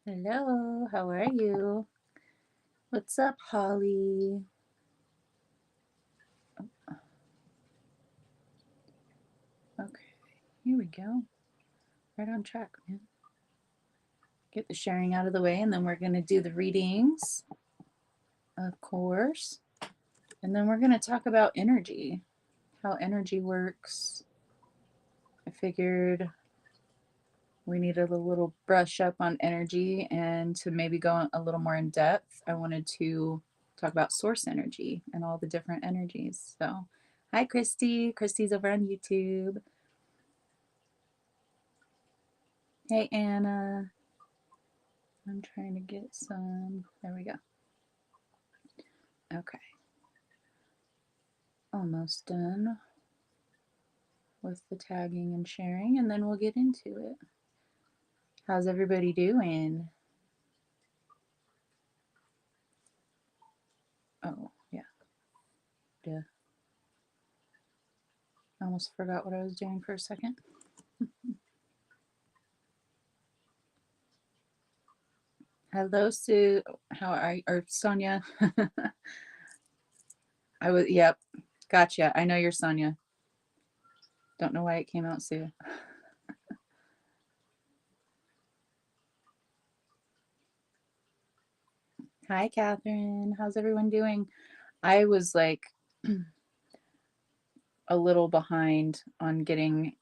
Hello, how are you? What's up, Holly? Okay, here we go. Right on track, man. Get the sharing out of the way, and then we're going to do the readings, of course. And then we're going to talk about energy, how energy works. I figured we needed a little brush up on energy, and to maybe go a little more in depth, I wanted to talk about source energy and all the different energies. So, hi, Christy. Christy's over on YouTube. Hey, Anna. I'm trying to get some. There we go. Okay. Almost done with the tagging and sharing, and then we'll get into it. How's everybody doing? Oh, yeah. Duh. I almost forgot what I was doing for a second. Hello, Sue. How are you? Or Sonia. Yep. Gotcha. I know you're Sonia. Don't know why it came out Sue. Hi, Catherine. How's everyone doing? I was like a little behind on getting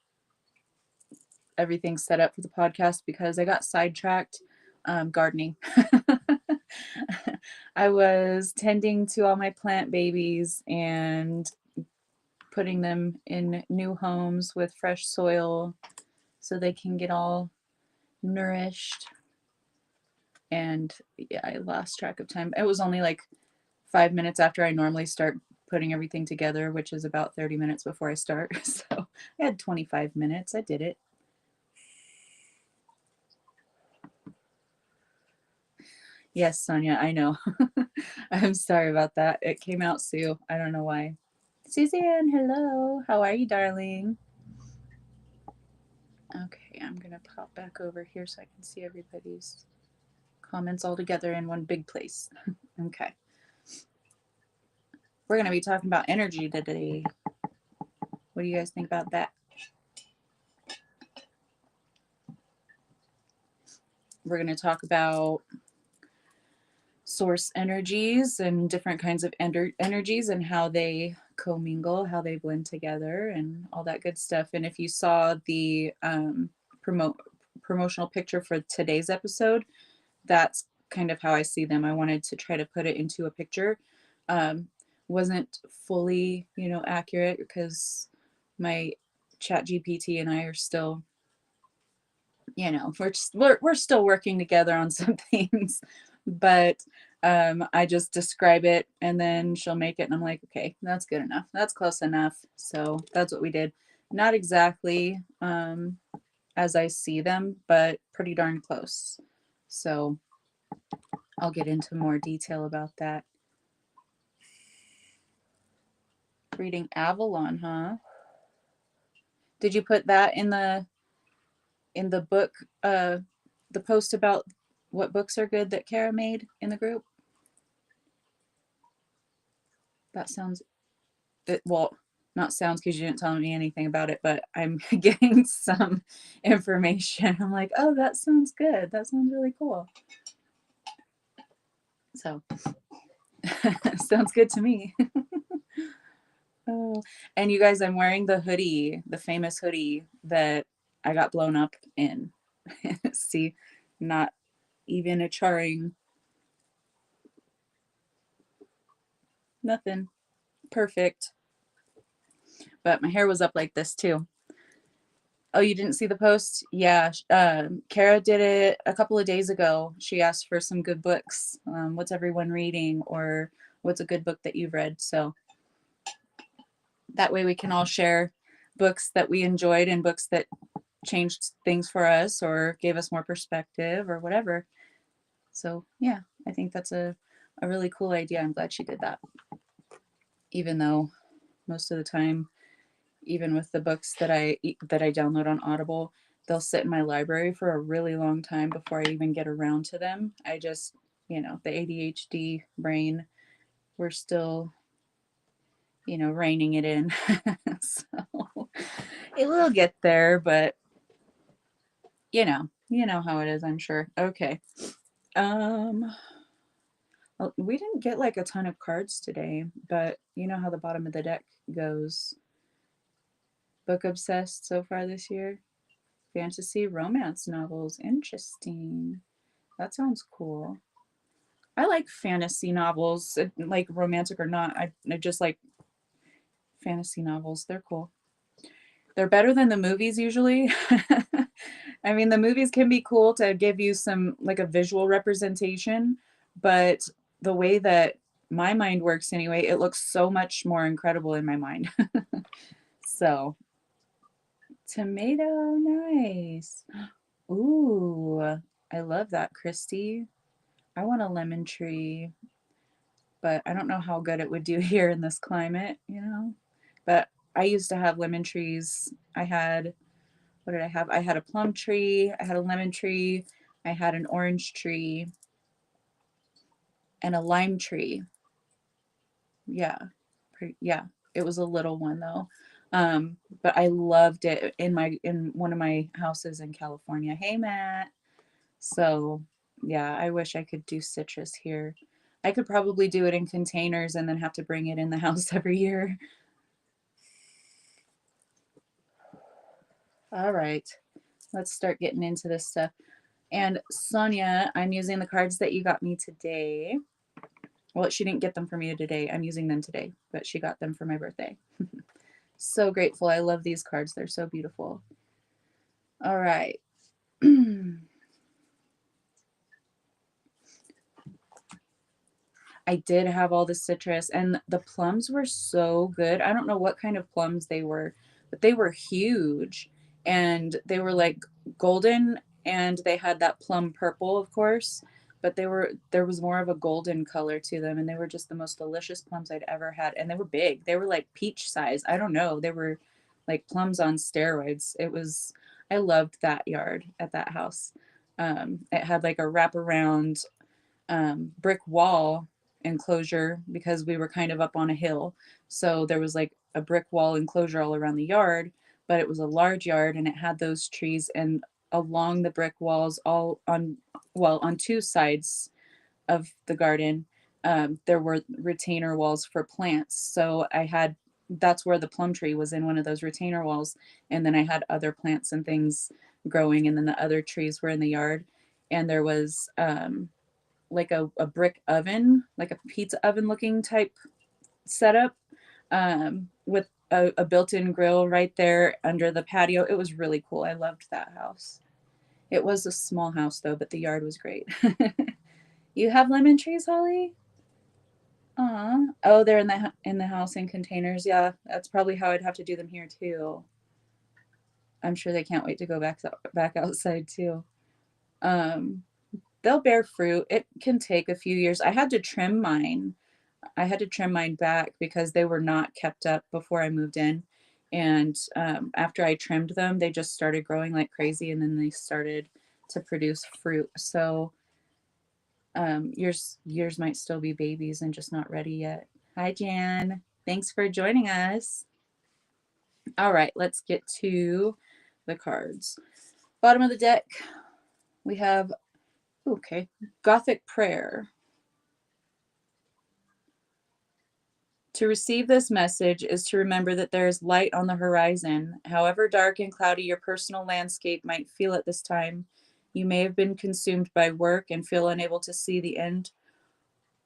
everything set up for the podcast because I got sidetracked gardening. I was tending to all my plant babies and putting them in new homes with fresh soil so they can get all nourished. And yeah, I lost track of time. It was only like 5 minutes after I normally start putting everything together, which is about 30 minutes before I start. So I had 25 minutes. I did it. Yes, Sonia, I know. I'm sorry about that. It came out Sue. I don't know why. Suzanne, hello. How are you, darling? Okay, I'm going to pop back over here so I can see everybody's comments all together in one big place. Okay. We're going to be talking about energy today. What do you guys think about that? We're going to talk about source energies and different kinds of energies and how they commingle, how they blend together, and all that good stuff. And if you saw the promotional picture for today's episode, that's kind of how I see them. I wanted to try to put it into a picture. Wasn't fully, accurate because my chat GPT and I are still, we're still working together on some things, but I just describe it and then she'll make it and I'm like, okay, that's good enough. That's close enough. So that's what we did. Not exactly as I see them, but pretty darn close. So I'll get into more detail about that. Reading Avalon, huh? Did you put that in the book, the post about what books are good that Kara made in the group? That sounds well, not sounds because you didn't tell me anything about it, but I'm getting some information. I'm like, oh, that sounds good. That sounds really cool. So sounds good to me. Oh, and you guys, I'm wearing the hoodie, the famous hoodie that I got blown up in. See, not even a charring, nothing. Perfect. But my hair was up like this too. Oh, you didn't see the post? Yeah. Kara did it a couple of days ago. She asked for some good books. What's everyone reading, or what's a good book that you've read? So that way we can all share books that we enjoyed and books that changed things for us or gave us more perspective or whatever. So yeah, I think that's a really cool idea. I'm glad she did that. Even though most of the time, even with the books that I download on Audible, they'll sit in my library for a really long time before I even get around to them. I just, the ADHD brain, we're still, reining it in. So it will get there, but you know how it is, I'm sure. Okay. Well, we didn't get like a ton of cards today, but you know how the bottom of the deck goes. Book obsessed so far this year. Fantasy romance novels. Interesting. That sounds cool. I like fantasy novels, like romantic or not. I just like fantasy novels. They're cool. They're better than the movies usually. I mean, the movies can be cool to give you some like a visual representation, but the way that my mind works anyway, it looks so much more incredible in my mind. So, tomato, nice. Ooh, I love that, Christy. I want a lemon tree, but I don't know how good it would do here in this climate. But I used to have lemon trees. What did I have? I had a plum tree, I had a lemon tree, I had an orange tree, and a lime tree. Yeah. Yeah. It was a little one though. But I loved it in one of my houses in California. Hey Matt. So yeah, I wish I could do citrus here. I could probably do it in containers and then have to bring it in the house every year. All right, let's start getting into this stuff. And Sonia, I'm using the cards that you got me today. Well, she didn't get them for me today. I'm using them today, but she got them for my birthday. So grateful. I love these cards. They're so beautiful. All right. I did have all the citrus, and the plums were so good. I don't know what kind of plums they were, but they were huge, and they were like golden, and they had that plum purple, of course, but there was more of a golden color to them, and they were just the most delicious plums I'd ever had, and they were big. They were like peach size. I don't know. They were like plums on steroids. I loved that yard at that house. It had like a wraparound brick wall enclosure because we were kind of up on a hill. So there was like a brick wall enclosure all around the yard, but it was a large yard and it had those trees, and along the brick walls, on two sides of the garden, there were retainer walls for plants. So that's where the plum tree was, in one of those retainer walls. And then I had other plants and things growing, and then the other trees were in the yard. And there was like a brick oven, like a pizza oven looking type setup, with a built-in grill right there under the patio. It was really cool. I loved that house. It was a small house though, but the yard was great. You have lemon trees, Holly? Aw. Oh, they're in the house in containers. Yeah, that's probably how I'd have to do them here too. I'm sure they can't wait to go back outside too. Um, they'll bear fruit. It can take a few years. I had to trim mine. I had to trim mine back because they were not kept up before I moved in. And after I trimmed them, they just started growing like crazy, and then they started to produce fruit. So yours might still be babies and just not ready yet. Hi, Jan. Thanks for joining us. All right, let's get to the cards. Bottom of the deck, we have, okay, Gothic Prayer. To receive this message is to remember that there is light on the horizon. However dark and cloudy your personal landscape might feel at this time, you may have been consumed by work and feel unable to see the end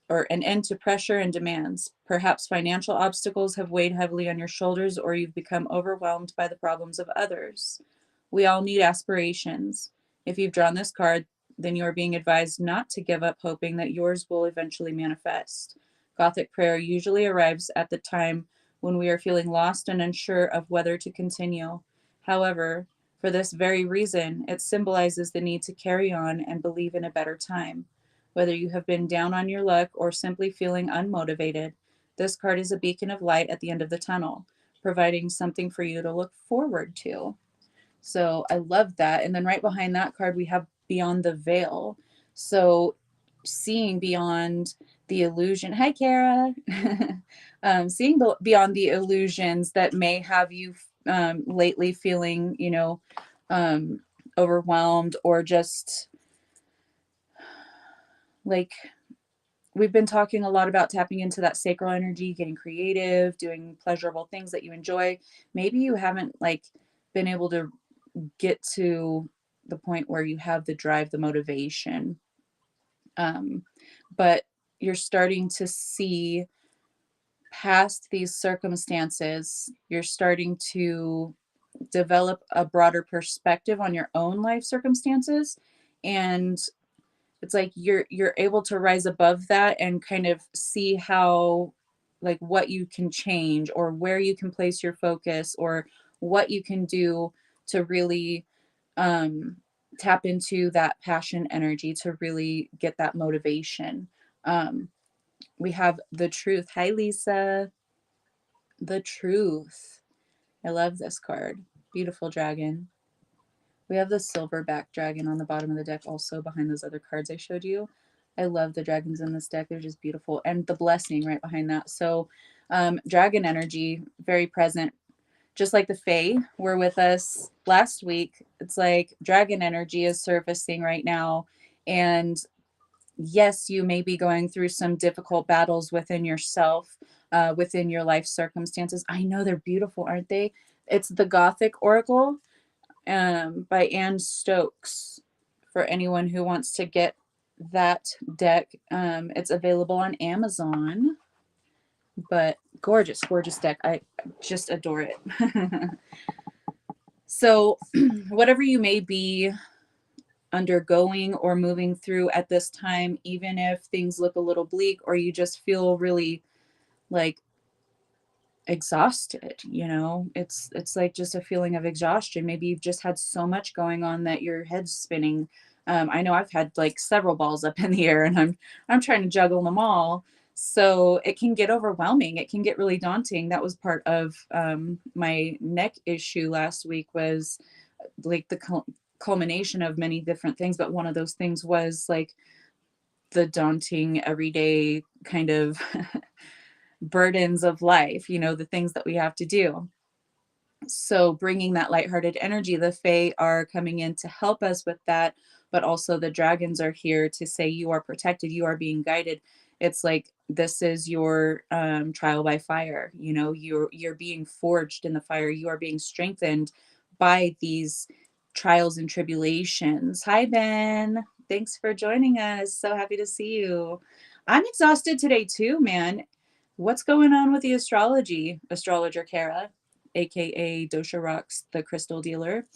or an end to pressure and demands. Perhaps financial obstacles have weighed heavily on your shoulders, or you've become overwhelmed by the problems of others. We all need aspirations. If you've drawn this card, then you are being advised not to give up hoping that yours will eventually manifest. Gothic prayer usually arrives at the time when we are feeling lost and unsure of whether to continue. However, for this very reason, it symbolizes the need to carry on and believe in a better time. Whether you have been down on your luck or simply feeling unmotivated, this card is a beacon of light at the end of the tunnel, providing something for you to look forward to. So I love that. And then right behind that card, we have Beyond the Veil. So seeing beyond the illusion. Hi, Kara. Seeing beyond the illusions that may have you lately feeling, um, overwhelmed, or just like we've been talking a lot about tapping into that sacral energy, getting creative, doing pleasurable things that you enjoy. Maybe you haven't like been able to get to the point where you have the drive, the motivation. But you're starting to see past these circumstances. You're starting to develop a broader perspective on your own life circumstances, and it's like you're able to rise above that and kind of see how, like, what you can change, or where you can place your focus, or what you can do to really um tap into that passion energy, to really get that motivation. We have the truth. Hi, Lisa. The truth. I love this card. Beautiful dragon. We have the silverback dragon on the bottom of the deck, also behind those other cards I showed you. I love the dragons in this deck. They're just beautiful. And the blessing right behind that. So dragon energy, very present. Just like the Fae were with us last week, it's like dragon energy is surfacing right now. And yes, you may be going through some difficult battles within yourself, within your life circumstances. I know they're beautiful, aren't they? It's the Gothic Oracle by Anne Stokes, for anyone who wants to get that deck. It's available on Amazon, but gorgeous, gorgeous deck. I just adore it. So whatever you may be undergoing or moving through at this time, even if things look a little bleak, or you just feel really like exhausted, it's like just a feeling of exhaustion. Maybe you've just had so much going on that your head's spinning. I know I've had like several balls up in the air, and I'm trying to juggle them all, so it can get overwhelming. It can get really daunting. That was part of my neck issue last week, was like the culmination of many different things, but one of those things was like the daunting everyday kind of burdens of life, the things that we have to do. So bringing that lighthearted energy, the Fae are coming in to help us with that, but also the dragons are here to say you are protected, you are being guided. It's like this is your trial by fire. You're being forged in the fire. You are being strengthened by these trials and tribulations. Hi, Ben. Thanks for joining us. So happy to see you. I'm exhausted today too, man. What's going on with the astrologer Kara, aka Dosha Rocks, the crystal dealer?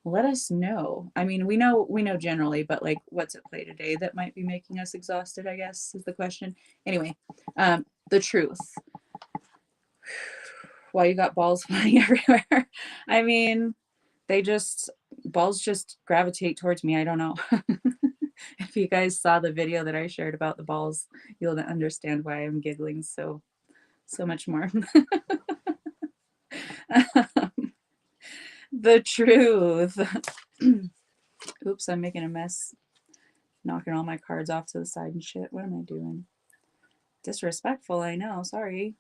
Let us know. I mean, we know generally, but like, what's at play today that might be making us exhausted, I guess, is the question. Anyway, the truth. Why you got balls flying everywhere? I mean, balls just gravitate towards me. I don't know. If you guys saw the video that I shared about the balls, you'll understand why I'm giggling so much more. The truth. Oops, I'm making a mess. Knocking all my cards off to the side and shit. What am I doing? Disrespectful, I know. Sorry.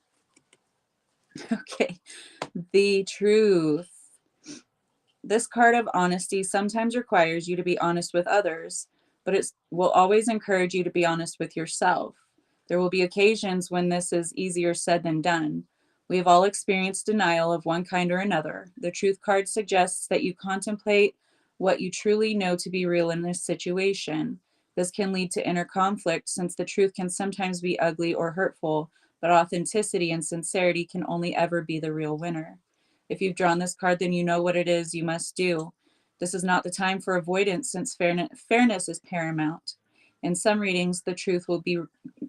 Okay. The truth. This card of honesty sometimes requires you to be honest with others, but it will always encourage you to be honest with yourself. There will be occasions when this is easier said than done. We have all experienced denial of one kind or another. The truth card suggests that you contemplate what you truly know to be real in this situation. This can lead to inner conflict, since the truth can sometimes be ugly or hurtful, but authenticity and sincerity can only ever be the real winner. If you've drawn this card, then you know what it is you must do. This is not the time for avoidance, since fairness is paramount. In some readings, the truth will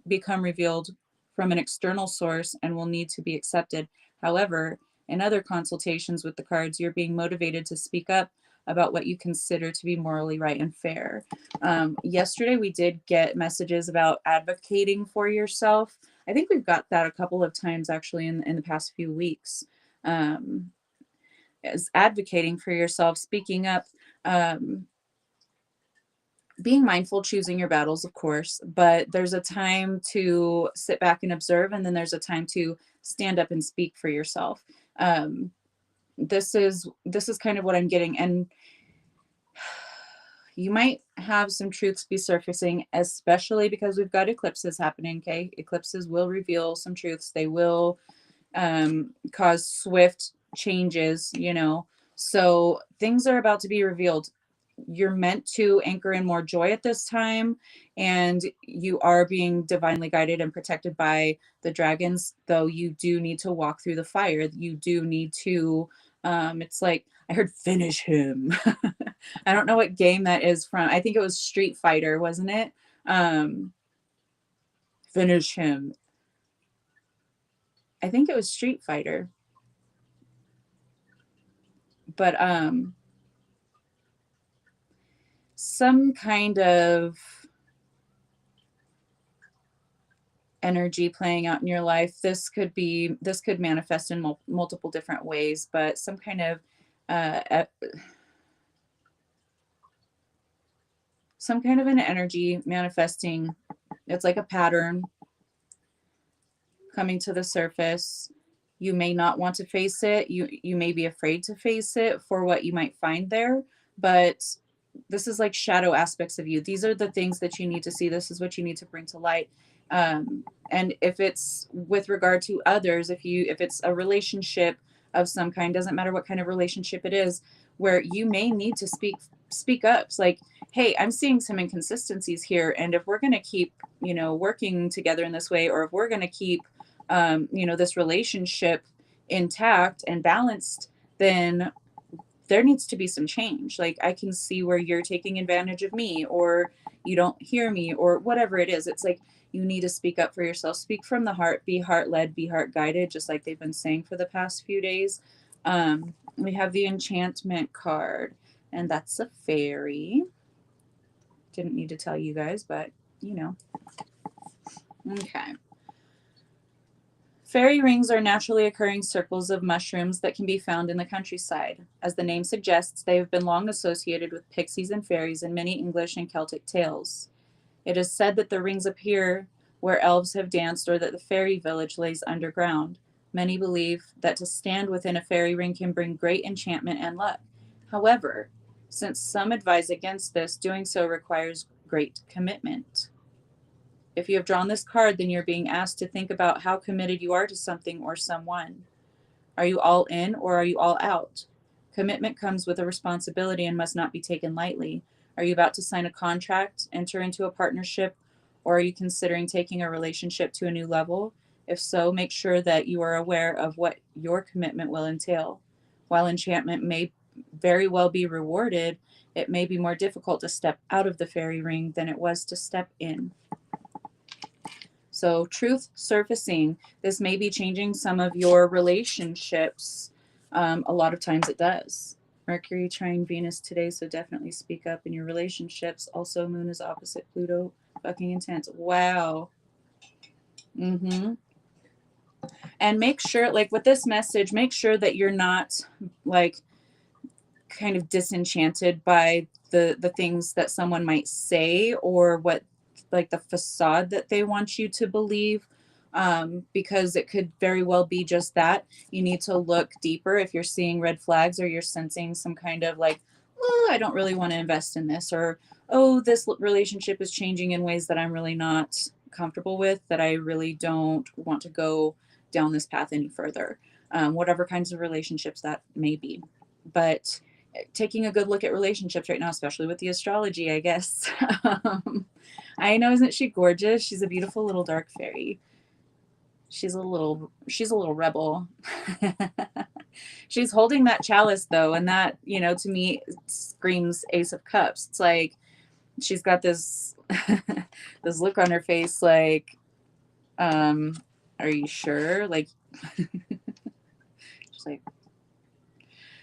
become revealed from an external source and will need to be accepted. However, in other consultations with the cards, you're being motivated to speak up about what you consider to be morally right and fair. Yesterday, we did get messages about advocating for yourself. I think we've got that a couple of times actually in the past few weeks. is advocating for yourself, speaking up, being mindful, choosing your battles, of course, but there's a time to sit back and observe, and then there's a time to stand up and speak for yourself. Um, this is kind of what I'm getting, and you might have some truths be surfacing, especially because we've got eclipses happening. Okay, eclipses will reveal some truths. They will cause swift changes, you know. So things are about to be revealed. You're meant to anchor in more joy at this time, and you are being divinely guided and protected by the dragons, though you do need to walk through the fire. You do need to, it's like, I heard finish him. I don't know what game that is from. I think it was Street Fighter, wasn't it? Finish him. I think it was Street Fighter. But some kind of energy playing out in your life. This could manifest in multiple different ways, but some kind of an energy manifesting. It's like a pattern coming to the surface. You may not want to face it. You may be afraid to face it for what you might find there, but this is like shadow aspects of you. These are the things that you need to see. This is what you need to bring to light. And if it's with regard to others, if it's a relationship of some kind, doesn't matter what kind of relationship it is, where you may need to speak up. It's like, hey, I'm seeing some inconsistencies here, and if we're going to keep, working together in this way, or if we're going to keep, this relationship intact and balanced, then there needs to be some change. Like, I can see where you're taking advantage of me, or you don't hear me, or whatever it is. It's like, you need to speak up for yourself. Speak from the heart, be heart led, be heart guided, just like they've been saying for the past few days. We have the enchantment card, and that's a fairy. Didn't need to tell you guys, but Okay. Fairy rings are naturally occurring circles of mushrooms that can be found in the countryside. As the name suggests, they have been long associated with pixies and fairies in many English and Celtic tales. It is said that the rings appear where elves have danced, or that the fairy village lays underground. Many believe that to stand within a fairy ring can bring great enchantment and luck. However, since some advise against this, doing so requires great commitment. If you have drawn this card, then you're being asked to think about how committed you are to something or someone. Are you all in, or are you all out? Commitment comes with a responsibility and must not be taken lightly. Are you about to sign a contract, enter into a partnership, or are you considering taking a relationship to a new level? If so, make sure that you are aware of what your commitment will entail. While enchantment may very well be rewarded, it may be more difficult to step out of the fairy ring than it was to step in. So truth surfacing. This may be changing some of your relationships. A lot of times it does. Mercury trine Venus today, so definitely speak up in your relationships. Also, Moon is opposite Pluto. Fucking intense. Wow. And make sure, like with this message, make sure that you're not like kind of disenchanted by the things that someone might say, or what, like the facade that they want you to believe, because it could very well be just that. You need to look deeper if you're seeing red flags, or you're sensing some kind of like, oh, I don't really want to invest in this, or oh, this relationship is changing in ways that I'm really not comfortable with, that I really don't want to go down this path any further. Whatever kinds of relationships that may be. But taking a good look at relationships right now, especially with the astrology, I guess. I know, isn't she gorgeous? She's a beautiful little dark fairy. She's a little rebel. She's holding that chalice though, and that, to me screams Ace of Cups. It's like she's got this this look on her face like, are you sure? Like she's like,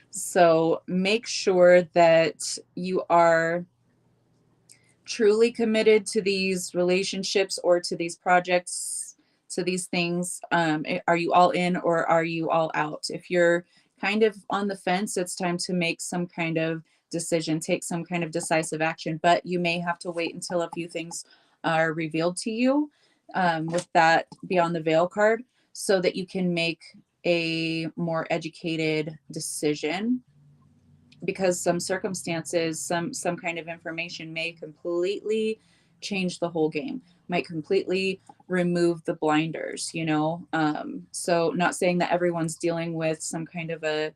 so make sure that you are truly committed to these relationships, or to these projects, to these things. Are you all in, or are you all out? If you're kind of on the fence, it's time to make some kind of decision, take some kind of decisive action, but you may have to wait until a few things are revealed to you with that Beyond the Veil card so that you can make a more educated decision, because some circumstances, some kind of information may completely change the whole game, might completely remove the blinders, you know. So not saying that everyone's dealing with some kind of a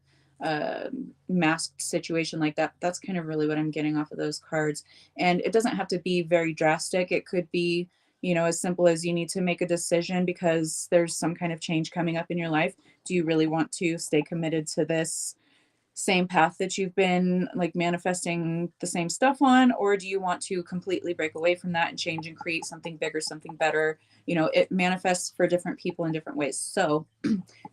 masked situation like that. That's kind of really what I'm getting off of those cards. And it doesn't have to be very drastic. It could be, you know, as simple as you need to make a decision because there's some kind of change coming up in your life. Do you really want to stay committed to this same path that you've been like manifesting the same stuff on, or do you want to completely break away from that and change and create something bigger, something better? You know, it manifests for different people in different ways. So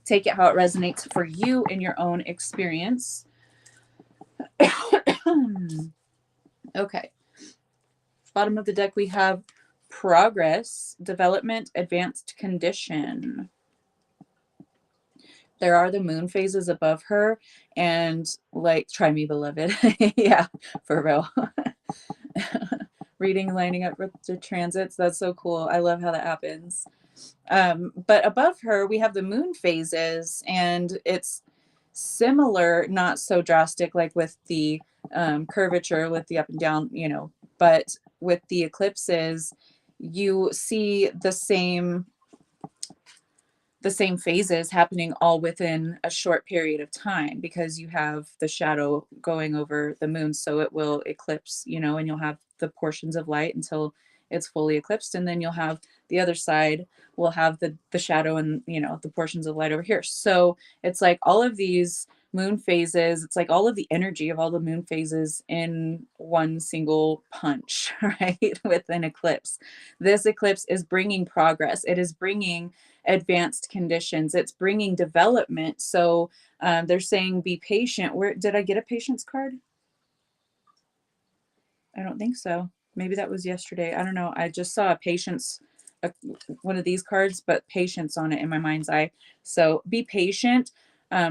take it how it resonates for you in your own experience. Okay. Bottom of the deck, we have progress, development, advanced condition. There are the moon phases above her, and like, try me, beloved. Yeah, for real. Reading lining up with the transits. That's so cool. I love how that happens. But above her, we have the moon phases, and it's similar, not so drastic like with the curvature, with the up and down, you know, but with the eclipses, you see the same phases happening all within a short period of time because you have the shadow going over the moon, so it will eclipse, you know, and you'll have the portions of light until it's fully eclipsed, and then you'll have the other side will have the shadow and, you know, the portions of light over here. So it's like all of these moon phases, it's like all of the energy of all the moon phases in one single punch, right? With an eclipse. This eclipse is bringing progress. It is bringing advanced conditions. It's bringing development. So they're saying be patient. Where did I get a patience card? I don't think so. Maybe that was yesterday. I don't know. I just saw a patience, one of these cards, but patience on it in my mind's eye. So be patient.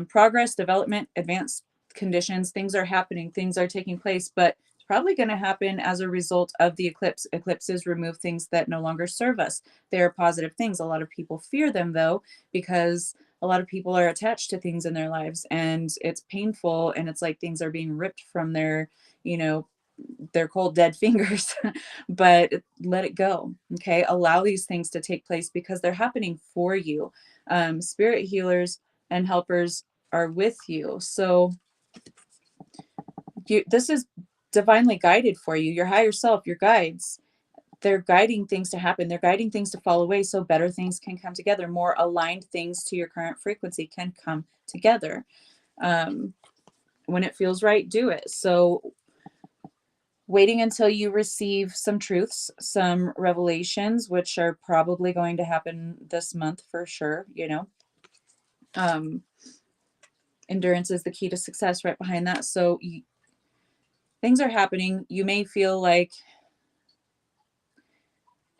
Progress, development, advanced conditions. Things are happening. Things are taking place, but it's probably going to happen as a result of the eclipse. Eclipses remove things that no longer serve us. They are positive things. A lot of people fear them though, because a lot of people are attached to things in their lives, and it's painful, and it's like things are being ripped from their, you know, their cold dead fingers. But let it go. Okay, allow these things to take place because they're happening for you. Spirit healers and helpers are with you, so this is divinely guided for you. Your higher self, your guides, they're guiding things to happen. They're guiding things to fall away so better things can come together. More aligned things to your current frequency can come together. When it feels right, do it. So waiting until you receive some truths, some revelations, which are probably going to happen this month for sure, you know. Endurance is the key to success, right behind that. So things are happening. You may feel like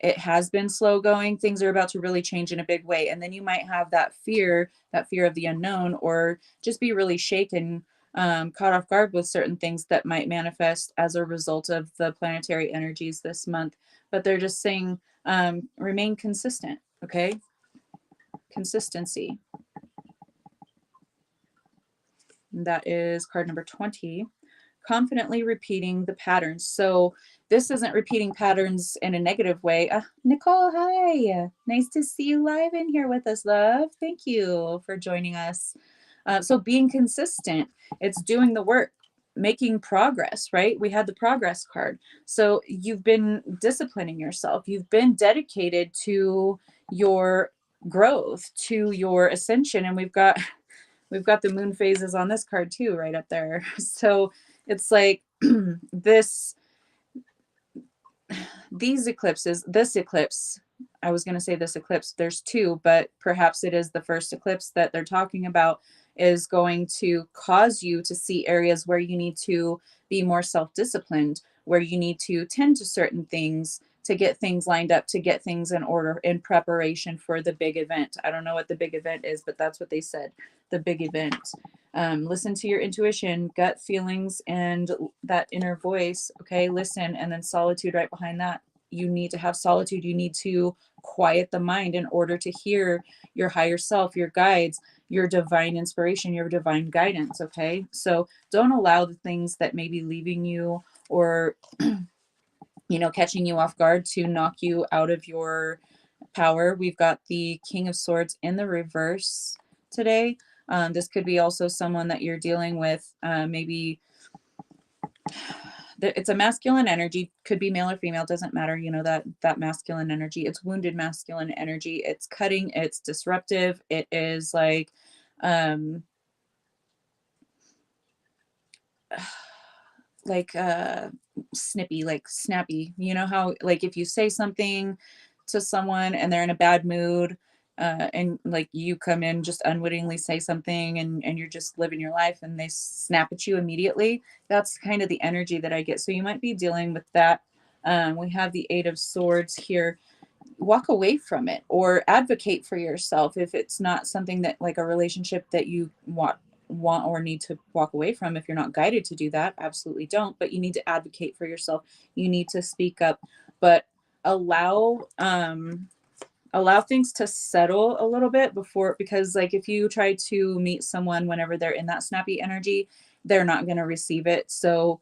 it has been slow going. Things are about to really change in a big way. And then you might have that fear of the unknown, or just be really shaken, caught off guard with certain things that might manifest as a result of the planetary energies this month. But they're just saying, remain consistent. Okay. Consistency. And that is card number 20. Confidently repeating the patterns. So this isn't repeating patterns in a negative way. Nicole, hi. Nice to see you live in here with us, love. Thank you for joining us. So being consistent, it's doing the work, making progress, right? We had the progress card. So you've been disciplining yourself. You've been dedicated to your growth, to your ascension. And we've got the moon phases on this card too, right up there. So it's like this eclipse, I was going to say this eclipse, there's two, but perhaps it is the first eclipse that they're talking about, is going to cause you to see areas where you need to be more self-disciplined, where you need to tend to certain things to get things lined up, to get things in order in preparation for the big event. I don't know what the big event is, but that's what they said, the big event. Listen to your intuition, gut feelings, and that inner voice. Okay, listen. And then solitude right behind that. You need to have solitude. You need to quiet the mind in order to hear your higher self, your guides, your divine inspiration, your divine guidance. Okay, so don't allow the things that may be leaving you or catching you off guard to knock you out of your power. We've got the King of Swords in the reverse today. This could be also someone that you're dealing with. Maybe it's a masculine energy, could be male or female, doesn't matter. That masculine energy, it's wounded masculine energy. It's cutting, it's disruptive. It is like, like snippy, like snappy. You know how, like, if you say something to someone and they're in a bad mood, and like you come in, just unwittingly say something, and you're just living your life and they snap at you immediately. That's kind of the energy that I get. So you might be dealing with that. We have the Eight of Swords here. Walk away from it or advocate for yourself if it's not something that, like, a relationship that you want or need to walk away from. If you're not guided to do that, absolutely don't. But you need to advocate for yourself. You need to speak up, but allow things to settle a little bit before, because like if you try to meet someone whenever they're in that snappy energy, they're not going to receive it. So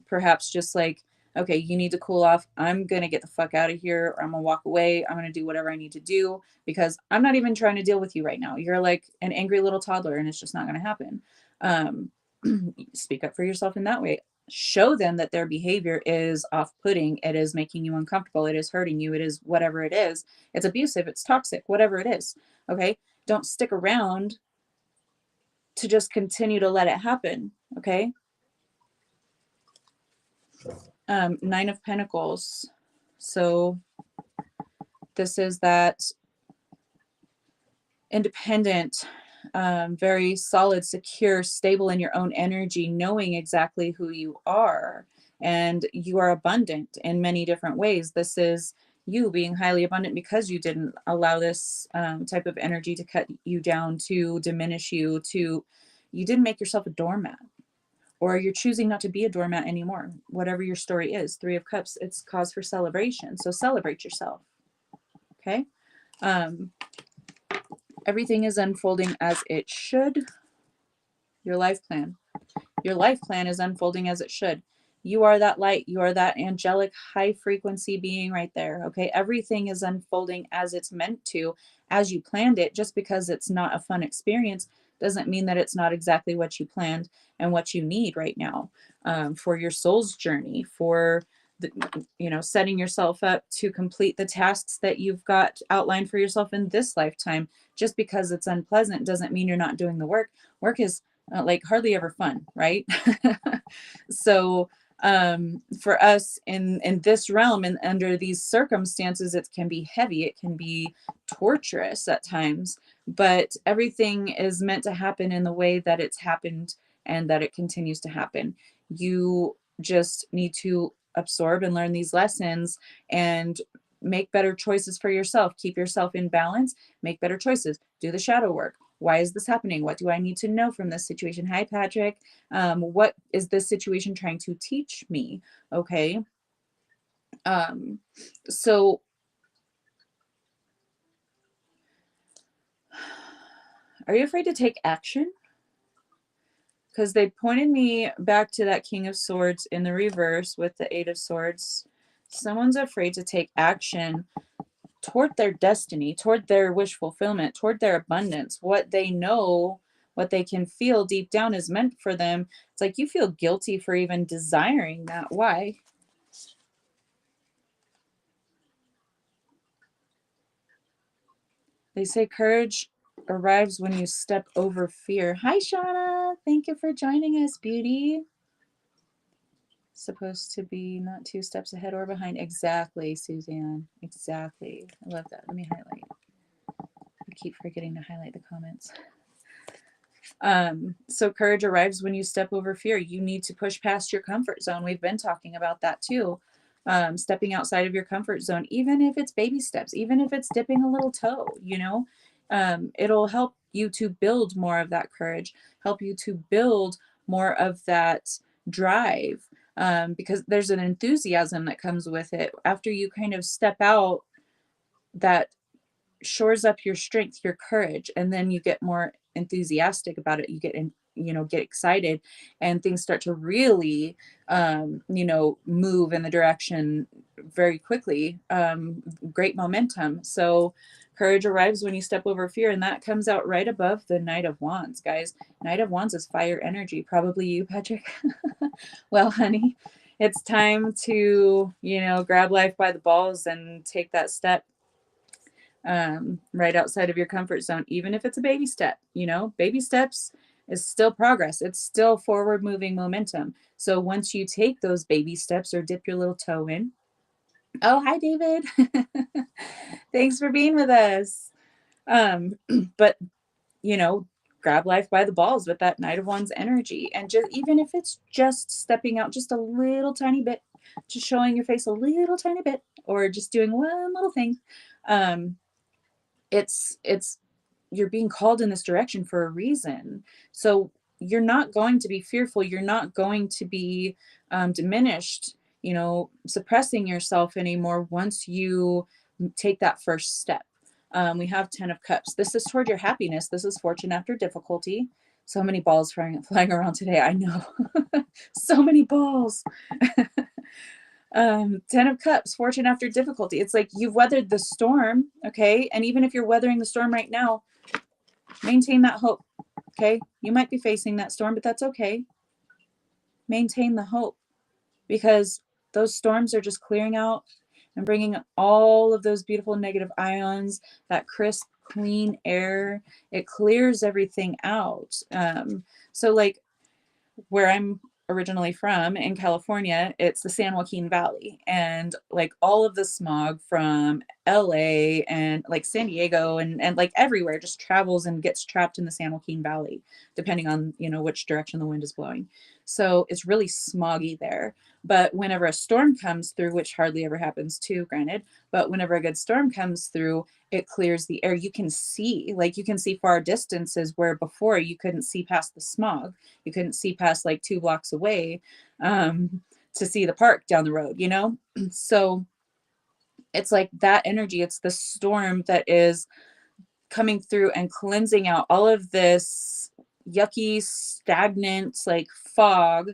perhaps just like, okay, you need to cool off. I'm going to get the fuck out of here, or I'm going to walk away. I'm going to do whatever I need to do because I'm not even trying to deal with you right now. You're like an angry little toddler and it's just not going to happen. Speak up for yourself in that way. Show them that their behavior is off-putting. It is making you uncomfortable. It is hurting you. It is whatever it is. It's abusive. It's toxic, whatever it is. Okay. Don't stick around to just continue to let it happen. Okay. Nine of Pentacles. So this is that independent, very solid, secure, stable in your own energy, knowing exactly who you are. And you are abundant in many different ways. This is you being highly abundant because you didn't allow this type of energy to cut you down, to diminish you, you didn't make yourself a doormat, or you're choosing not to be a doormat anymore. Whatever your story is, Three of Cups, it's cause for celebration. So celebrate yourself. Okay. Everything is unfolding as it should. Your life plan. Your life plan is unfolding as it should. You are that light. You are that angelic high frequency being right there. Okay. Everything is unfolding as it's meant to, as you planned it. Just because it's not a fun experience doesn't mean that it's not exactly what you planned and what you need right now, for your soul's journey, for setting yourself up to complete the tasks that you've got outlined for yourself in this lifetime. Just because it's unpleasant doesn't mean you're not doing the work. Work is like hardly ever fun, right? So for us in this realm and under these circumstances, it can be heavy, it can be torturous at times, but everything is meant to happen in the way that it's happened and that it continues to happen. You just need to absorb and learn these lessons and make better choices for yourself. Keep yourself in balance, make better choices, do the shadow work. Why is this happening? What do I need to know from this situation? Hi, Patrick. What is this situation trying to teach me? Okay. So are you afraid to take action? Because they pointed me back to that King of Swords in the reverse with the Eight of Swords. Someone's afraid to take action toward their destiny, toward their wish fulfillment, toward their abundance, what they know, what they can feel deep down is meant for them. It's like you feel guilty for even desiring that. Why? They say courage arrives when you step over fear. Hi, Shauna. Thank you for joining us, beauty. Supposed to be not 2 steps ahead or behind. Exactly, Suzanne. Exactly. I love that. Let me highlight. I keep forgetting to highlight the comments. So courage arrives when you step over fear. You need to push past your comfort zone. We've been talking about that too. Stepping outside of your comfort zone, even if it's baby steps, even if it's dipping a little toe, It'll help you to build more of that courage, help you to build more of that drive, because there's an enthusiasm that comes with it. After you kind of step out, that shores up your strength, your courage, and then you get more enthusiastic about it. You get in, get excited, and things start to really, move in the direction very quickly. Great momentum. So courage arrives when you step over fear, and that comes out right above the Knight of Wands, guys. Knight of Wands is fire energy. Probably you, Patrick. Well, honey, it's time to, grab life by the balls and take that step, right outside of your comfort zone, even if it's a baby step. Baby steps is still progress. It's still forward moving momentum. So once you take those baby steps or dip your little toe in. Oh, hi, David. Thanks for being with us. But, grab life by the balls with that Knight of Wands energy. And just, even if it's just stepping out just a little tiny bit, just showing your face a little tiny bit, or just doing one little thing, it's you're being called in this direction for a reason. So you're not going to be fearful. You're not going to be diminished, suppressing yourself anymore once you take that first step. We have 10 of Cups. This is toward your happiness. This is fortune after difficulty. So many balls flying around today. I know. So many balls. 10 of Cups, fortune after difficulty. It's like you've weathered the storm, okay? And even if you're weathering the storm right now, maintain that hope, okay? You might be facing that storm, but that's okay. Maintain the hope, because those storms are just clearing out and bringing all of those beautiful negative ions, that crisp, clean air. It clears everything out. So like where I'm originally from in California, it's the San Joaquin Valley, and like all of the smog from LA and like San Diego and like everywhere just travels and gets trapped in the San Joaquin Valley, depending on, which direction the wind is blowing. So it's really smoggy there. But whenever a storm comes through, which hardly ever happens too, granted, but whenever a good storm comes through, it clears the air. You can see far distances where before you couldn't see past the smog. You couldn't see past like 2 blocks away, to see the park down the road, So it's like that energy. It's the storm that is coming through and cleansing out all of this yucky, stagnant, like fog.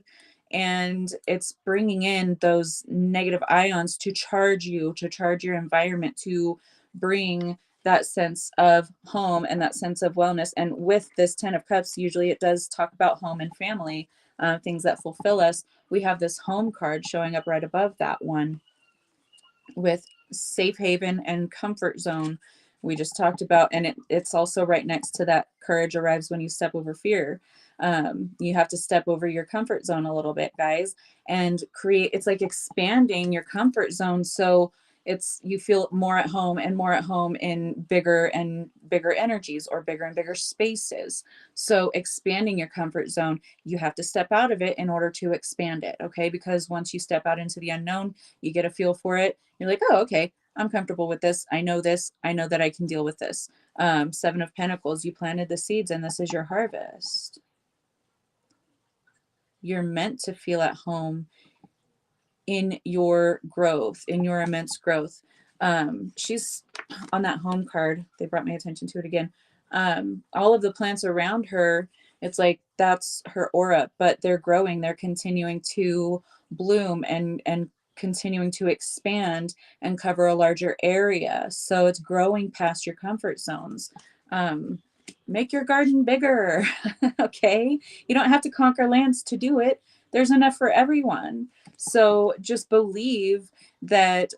And it's bringing in those negative ions to charge you, to charge your environment, to bring that sense of home and that sense of wellness. And with this 10 of Cups, usually it does talk about home and family, things that fulfill us. We have this home card showing up right above that one with safe haven and comfort zone we just talked about. And it's also right next to that courage arrives when you step over fear. You have to step over your comfort zone a little bit, guys, and it's like expanding your comfort zone. So you feel more at home and more at home in bigger and bigger energies or bigger and bigger spaces. So expanding your comfort zone, you have to step out of it in order to expand it. Okay. Because once you step out into the unknown, you get a feel for it. You're like, oh, okay, I'm comfortable with this. I know this. I know that I can deal with this. 7 of Pentacles, you planted the seeds and this is your harvest. You're meant to feel at home in your growth, in your immense growth. She's on that home card. They brought my attention to it again. All of the plants around her, it's like that's her aura, but they're growing. They're continuing to bloom and continuing to expand and cover a larger area. So it's growing past your comfort zones. Make your garden bigger. Okay. You don't have to conquer lands to do it. There's enough for everyone. So just believe that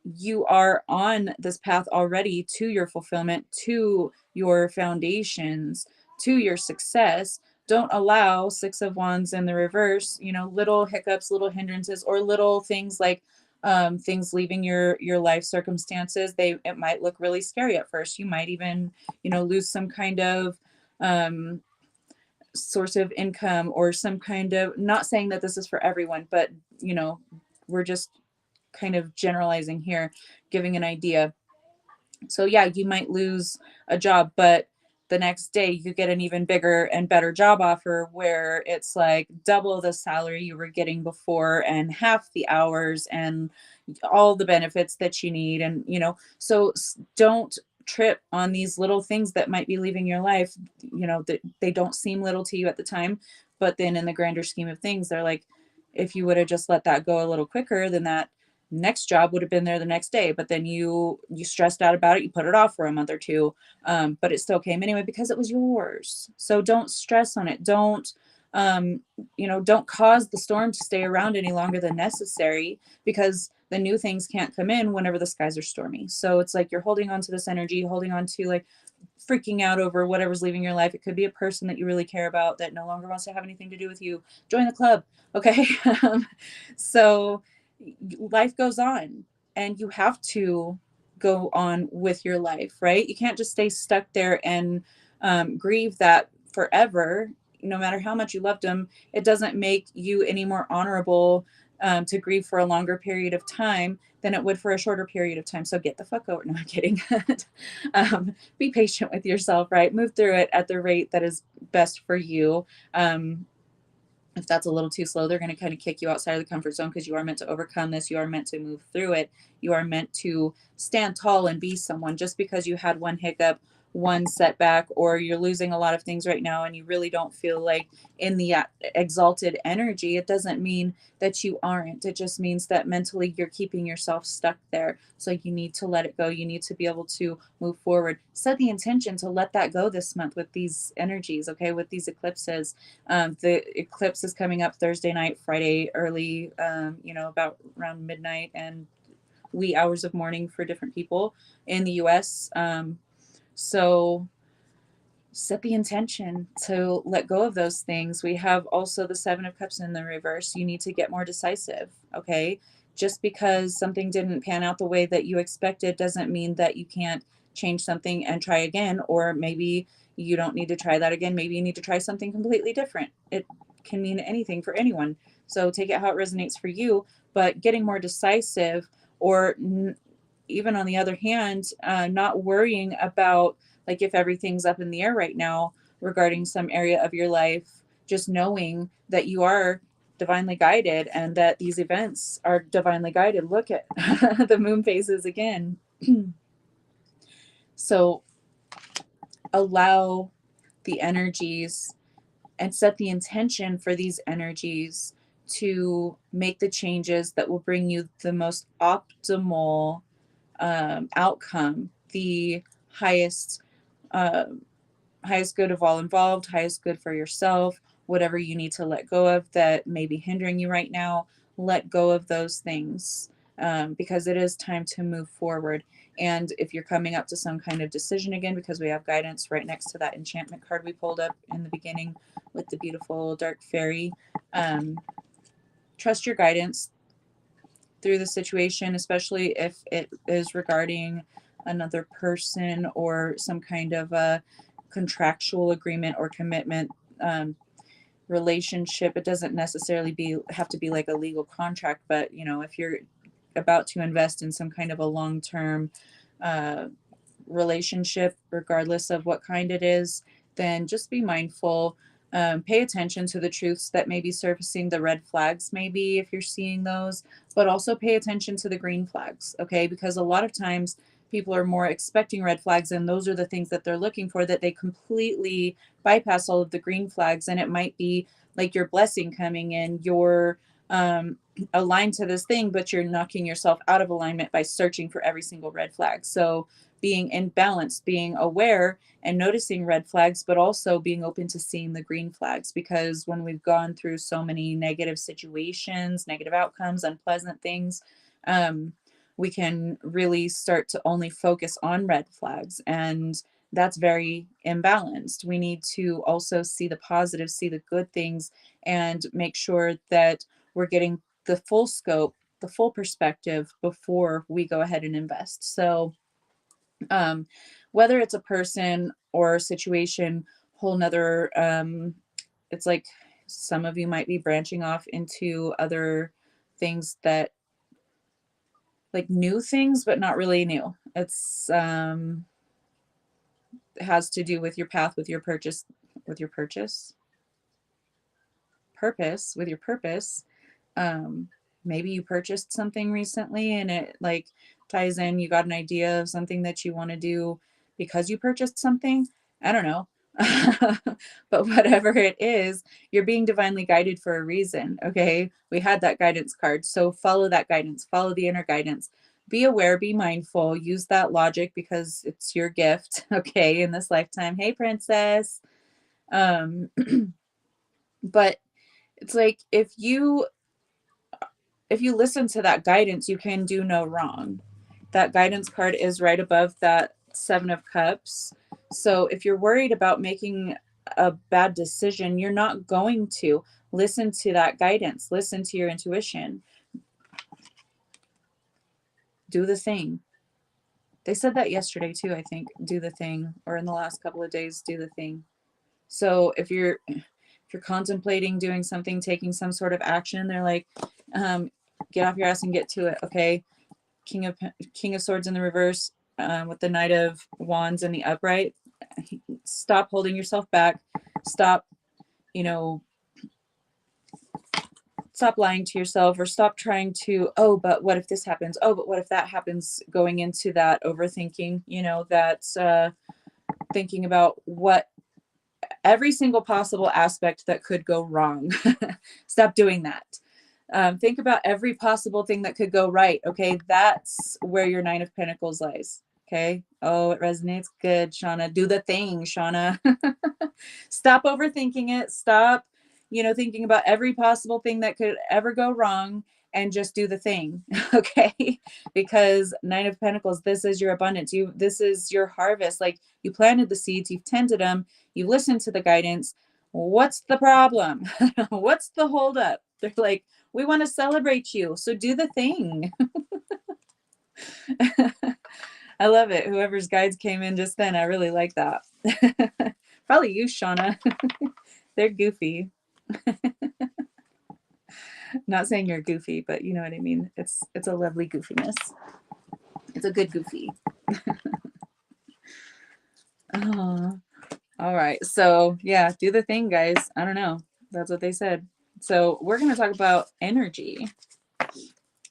you are on this path already to your fulfillment, to your foundations, to your success. Don't allow 6 of Wands in the reverse, little hiccups, little hindrances, or little things like things leaving your life circumstances. It might look really scary at first. You might even, lose some kind of source of income or some kind of, not saying that this is for everyone, but we're just kind of generalizing here, giving an idea. So yeah, you might lose a job, but the next day you get an even bigger and better job offer where it's like double the salary you were getting before and half the hours and all the benefits that you need. And, so don't trip on these little things that might be leaving your life, that they don't seem little to you at the time, but then in the grander scheme of things, they're like, if you would have just let that go a little quicker, then that next job would have been there the next day, but then you stressed out about it, you put it off for a month or two, but it still came anyway because it was yours. So don't stress on it. Um, don't cause the storm to stay around any longer than necessary, because the new things can't come in whenever the skies are stormy. So it's like you're holding on to this energy, holding on to like freaking out over whatever's leaving your life. It could be a person that you really care about that no longer wants to have anything to do with you. Join the club. Okay. So life goes on and you have to go on with your life, right? You can't just stay stuck there and grieve that forever. No matter how much you loved them, it doesn't make you any more honorable to grieve for a longer period of time than it would for a shorter period of time. So get the fuck over. No, I'm kidding. Be patient with yourself, right? Move through it at the rate that is best for you. If that's a little too slow, they're going to kind of kick you outside of the comfort zone, because you are meant to overcome this. You are meant to move through it. You are meant to stand tall and be someone. Just because you had one hiccup, one setback, or you're losing a lot of things right now and you really don't feel like in the exalted energy, it doesn't mean that you aren't. It just means that mentally you're keeping yourself stuck there. So you need to let it go. You need to be able to move forward. Set the intention to let that go this month with these energies, okay, with these eclipses. The eclipse is coming up Thursday night, Friday early, about around midnight and wee hours of morning for different people in the US. So set the intention to let go of those things. We have also the Seven of Cups in the reverse. You need to get more decisive, okay? Just because something didn't pan out the way that you expected doesn't mean that you can't change something and try again, or maybe you don't need to try that again. Maybe you need to try something completely different. It can mean anything for anyone. So take it how it resonates for you, but getting more decisive, or even on the other hand, not worrying about like if everything's up in the air right now regarding some area of your life, just knowing that you are divinely guided and that these events are divinely guided. Look at the moon phases again. So allow the energies and set the intention for these energies to make the changes that will bring you the most optimal outcome, the highest uh, highest good of all involved, highest good for yourself. Whatever you need to let go of that may be hindering you right now, let go of those things, because it is time to move forward. And if you're coming up to some kind of decision again, because we have guidance right next to that enchantment card we pulled up in the beginning with the beautiful dark fairy, trust your guidance through the situation, especially if it is regarding another person or some kind of a contractual agreement or commitment, relationship. It doesn't necessarily have to be like a legal contract, but if you're about to invest in some kind of a long-term uh, relationship, regardless of what kind it is, then just be mindful. Pay attention to the truths that may be surfacing, the red flags, maybe if you're seeing those, but also pay attention to the green flags, okay? Because a lot of times people are more expecting red flags, and those are the things that they're looking for, that they completely bypass all of the green flags. And it might be like your blessing coming in, you're aligned to this thing, but you're knocking yourself out of alignment by searching for every single red flag. So being in balance, being aware and noticing red flags, but also being open to seeing the green flags. Because when we've gone through so many negative situations, negative outcomes, unpleasant things, we can really start to only focus on red flags. And that's very imbalanced. We need to also see the positive, see the good things, and make sure that we're getting the full scope, the full perspective before we go ahead and invest. So, whether it's a person or a situation, whole nother, it's like some of you might be branching off into other things that like new things, but not really new. It's it has to do with your path, with your purpose, with your purpose. um Maybe you purchased something recently and it like ties in, you got an idea of something that you want to do because you purchased something. I don't know. But whatever it is, you're being divinely guided for a reason. Okay, we had that guidance card, so follow that guidance, follow the inner guidance. Be aware, be mindful, use that logic because it's your gift, okay, in this lifetime. Hey princess. um but it's like if you listen to that guidance, you can do no wrong. That guidance card is right above that Seven of Cups. So if you're worried about making a bad decision, you're not going to. Listen to that guidance. Listen to your intuition. Do the thing. They said that yesterday too, I think. Do the thing. Or in the last couple of days, do the thing. So if you're contemplating doing something, taking some sort of action, they're like, get off your ass and get to it. Okay. King of Swords in the reverse, with the Knight of Wands in the upright. Stop holding yourself back. Stop, stop lying to yourself, or stop trying to, oh, but what if this happens? Oh, but what if that happens? Going into that overthinking, that's thinking about what every single possible aspect that could go wrong. Stop doing that. Think about every possible thing that could go right. Okay, that's where your Nine of Pentacles lies. Okay. Oh, it resonates. Good, Shauna. Do the thing, Shauna. Stop overthinking it. Stop, thinking about every possible thing that could ever go wrong, and just do the thing. Okay. Because Nine of Pentacles, this is your abundance. This is your harvest. Like, you planted the seeds, you've tended them, you listened to the guidance. What's the problem? What's the holdup? They're like, we want to celebrate you, so do the thing. I love it. Whoever's guides came in just then, I really like that. Probably you, Shauna. They're goofy. Not saying you're goofy, but you know what I mean. It's a lovely goofiness. It's a good goofy. Oh, all right. So yeah, do the thing, guys. I don't know. That's what they said. So we're going to talk about energy.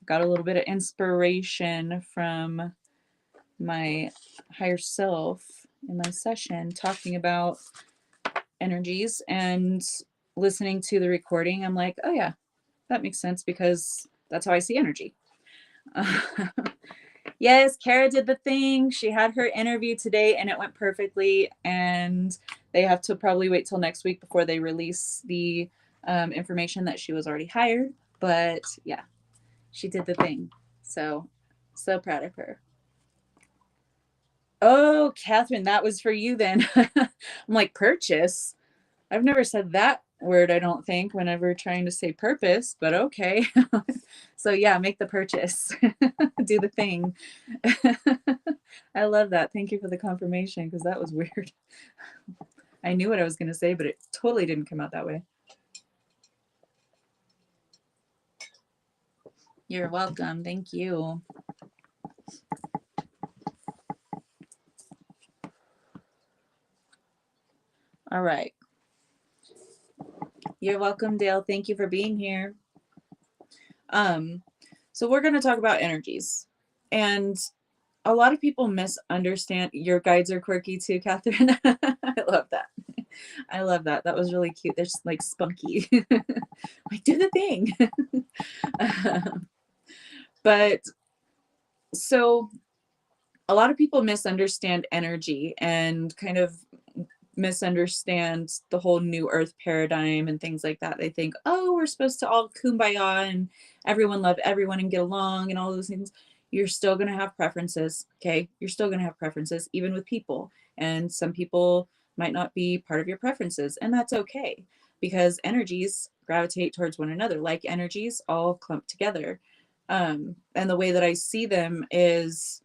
Got a little bit of inspiration from my higher self in my session talking about energies, and listening to the recording. I'm like, oh yeah, that makes sense, because that's how I see energy. Yes, Kara did the thing. She had her interview today and it went perfectly, and they have to probably wait till next week before they release the information that she was already hired. But yeah, she did the thing. So proud of her. Oh, Catherine, that was for you then. I'm like, purchase? I've never said that word, I don't think, whenever trying to say purpose, but okay. So yeah, make the purchase. Do the thing. I love that. Thank you for the confirmation, because that was weird. I knew what I was going to say, but it totally didn't come out that way. You're welcome. Thank you. All right. You're welcome, Dale. Thank you for being here. So we're going to talk about energies, and a lot of people misunderstand. Your guides are quirky too, Catherine. I love that. I love that. That was really cute. They're just like spunky. Like, do the thing. But so a lot of people misunderstand energy and kind of misunderstand the whole new earth paradigm and things like that. They think, oh, we're supposed to all kumbaya and everyone love everyone and get along and all those things. You're still going to have preferences. Okay. You're still going to have preferences, even with people. And some people might not be part of your preferences. And that's okay, because energies gravitate towards one another. Like energies all clump together. And the way that I see them is,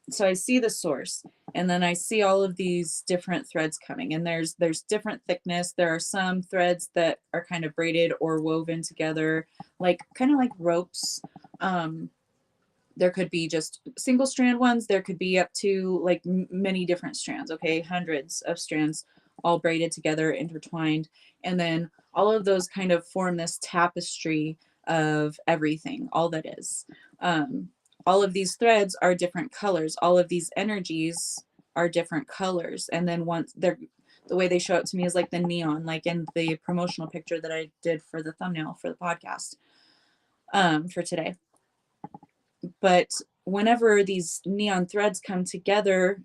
so I see the source, and then I see all of these different threads coming, and there's different thickness. There are some threads that are kind of braided or woven together, like kind of like ropes. There could be just single strand ones. There could be up to like many different strands, okay? Hundreds of strands all braided together, intertwined. And then all of those kind of form this tapestry of everything, all that is. Um, all of these threads are different colors. All of these energies are different colors. And then once they're, the way they show it to me is like the neon, like in the promotional picture that I did for the thumbnail for the podcast for today. But whenever these neon threads come together,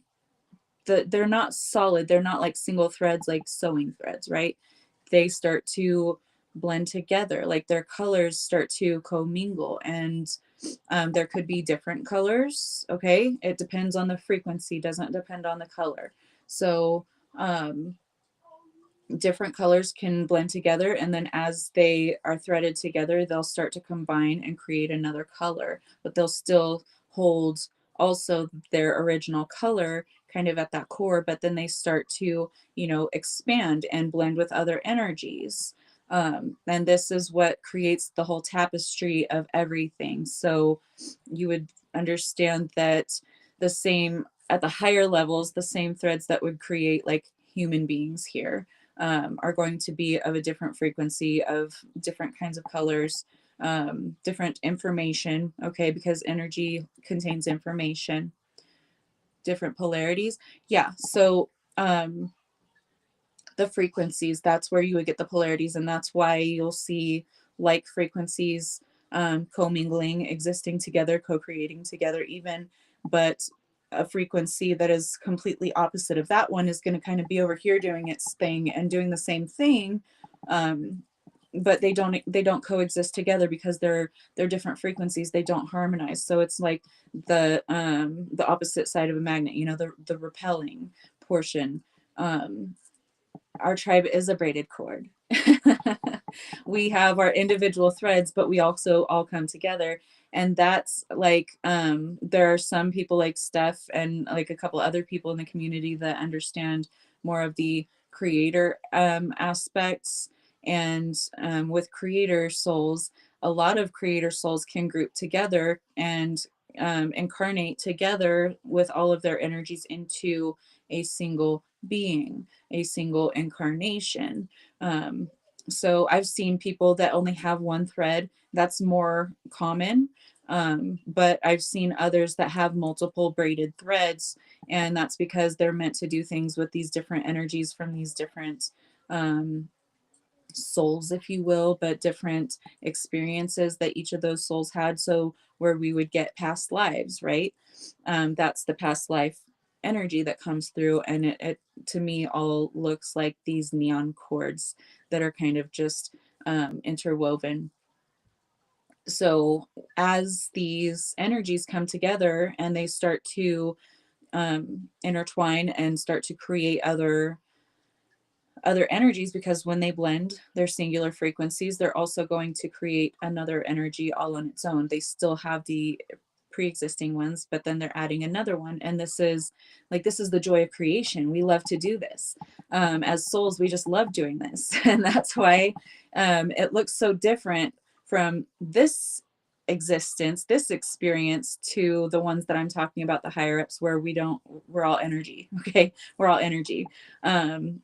they're not solid. They're not like single threads, like sewing threads, right? They start to blend together, like their colors start to commingle, and there could be different colors. Okay, it depends on the frequency, doesn't depend on the color. So different colors can blend together, and then as they are threaded together, they'll start to combine and create another color, but they'll still hold also their original color kind of at that core, but then they start to, you know, expand and blend with other energies. And this is what creates the whole tapestry of everything. So you would understand that the same at the higher levels, the same threads that would create like human beings here are going to be of a different frequency, of different kinds of colors, different information, okay, because energy contains information, different polarities. Yeah, so the frequencies, that's where you would get the polarities, and that's why you'll see like frequencies commingling, existing together, co-creating together even, but a frequency that is completely opposite of that one is going to kind of be over here doing its thing and doing the same thing, but they don't coexist together because they're different frequencies. They don't harmonize. So it's like the opposite side of a magnet, you know, the repelling portion. Our tribe is a braided cord. We have our individual threads, but we also all come together. And that's like, there are some people like Steph and like a couple other people in the community that understand more of the creator aspects. And with creator souls, a lot of creator souls can group together and incarnate together with all of their energies into a single being, a single incarnation. So I've seen people that only have one thread. That's more common. But I've seen others that have multiple braided threads, and that's because they're meant to do things with these different energies from these different souls, if you will, but different experiences that each of those souls had. So where we would get past lives, right? That's the past life energy that comes through, and it to me all looks like these neon cords that are kind of just interwoven. So as these energies come together and they start to intertwine and start to create other energies, because when they blend their singular frequencies, they're also going to create another energy all on its own. They still have the pre-existing ones, but then they're adding another one. And this is the joy of creation. We love to do this. As souls, we just love doing this. And that's why it looks so different from this existence, this experience, to the ones that I'm talking about, the higher ups, where we're all energy. Okay. We're all energy. And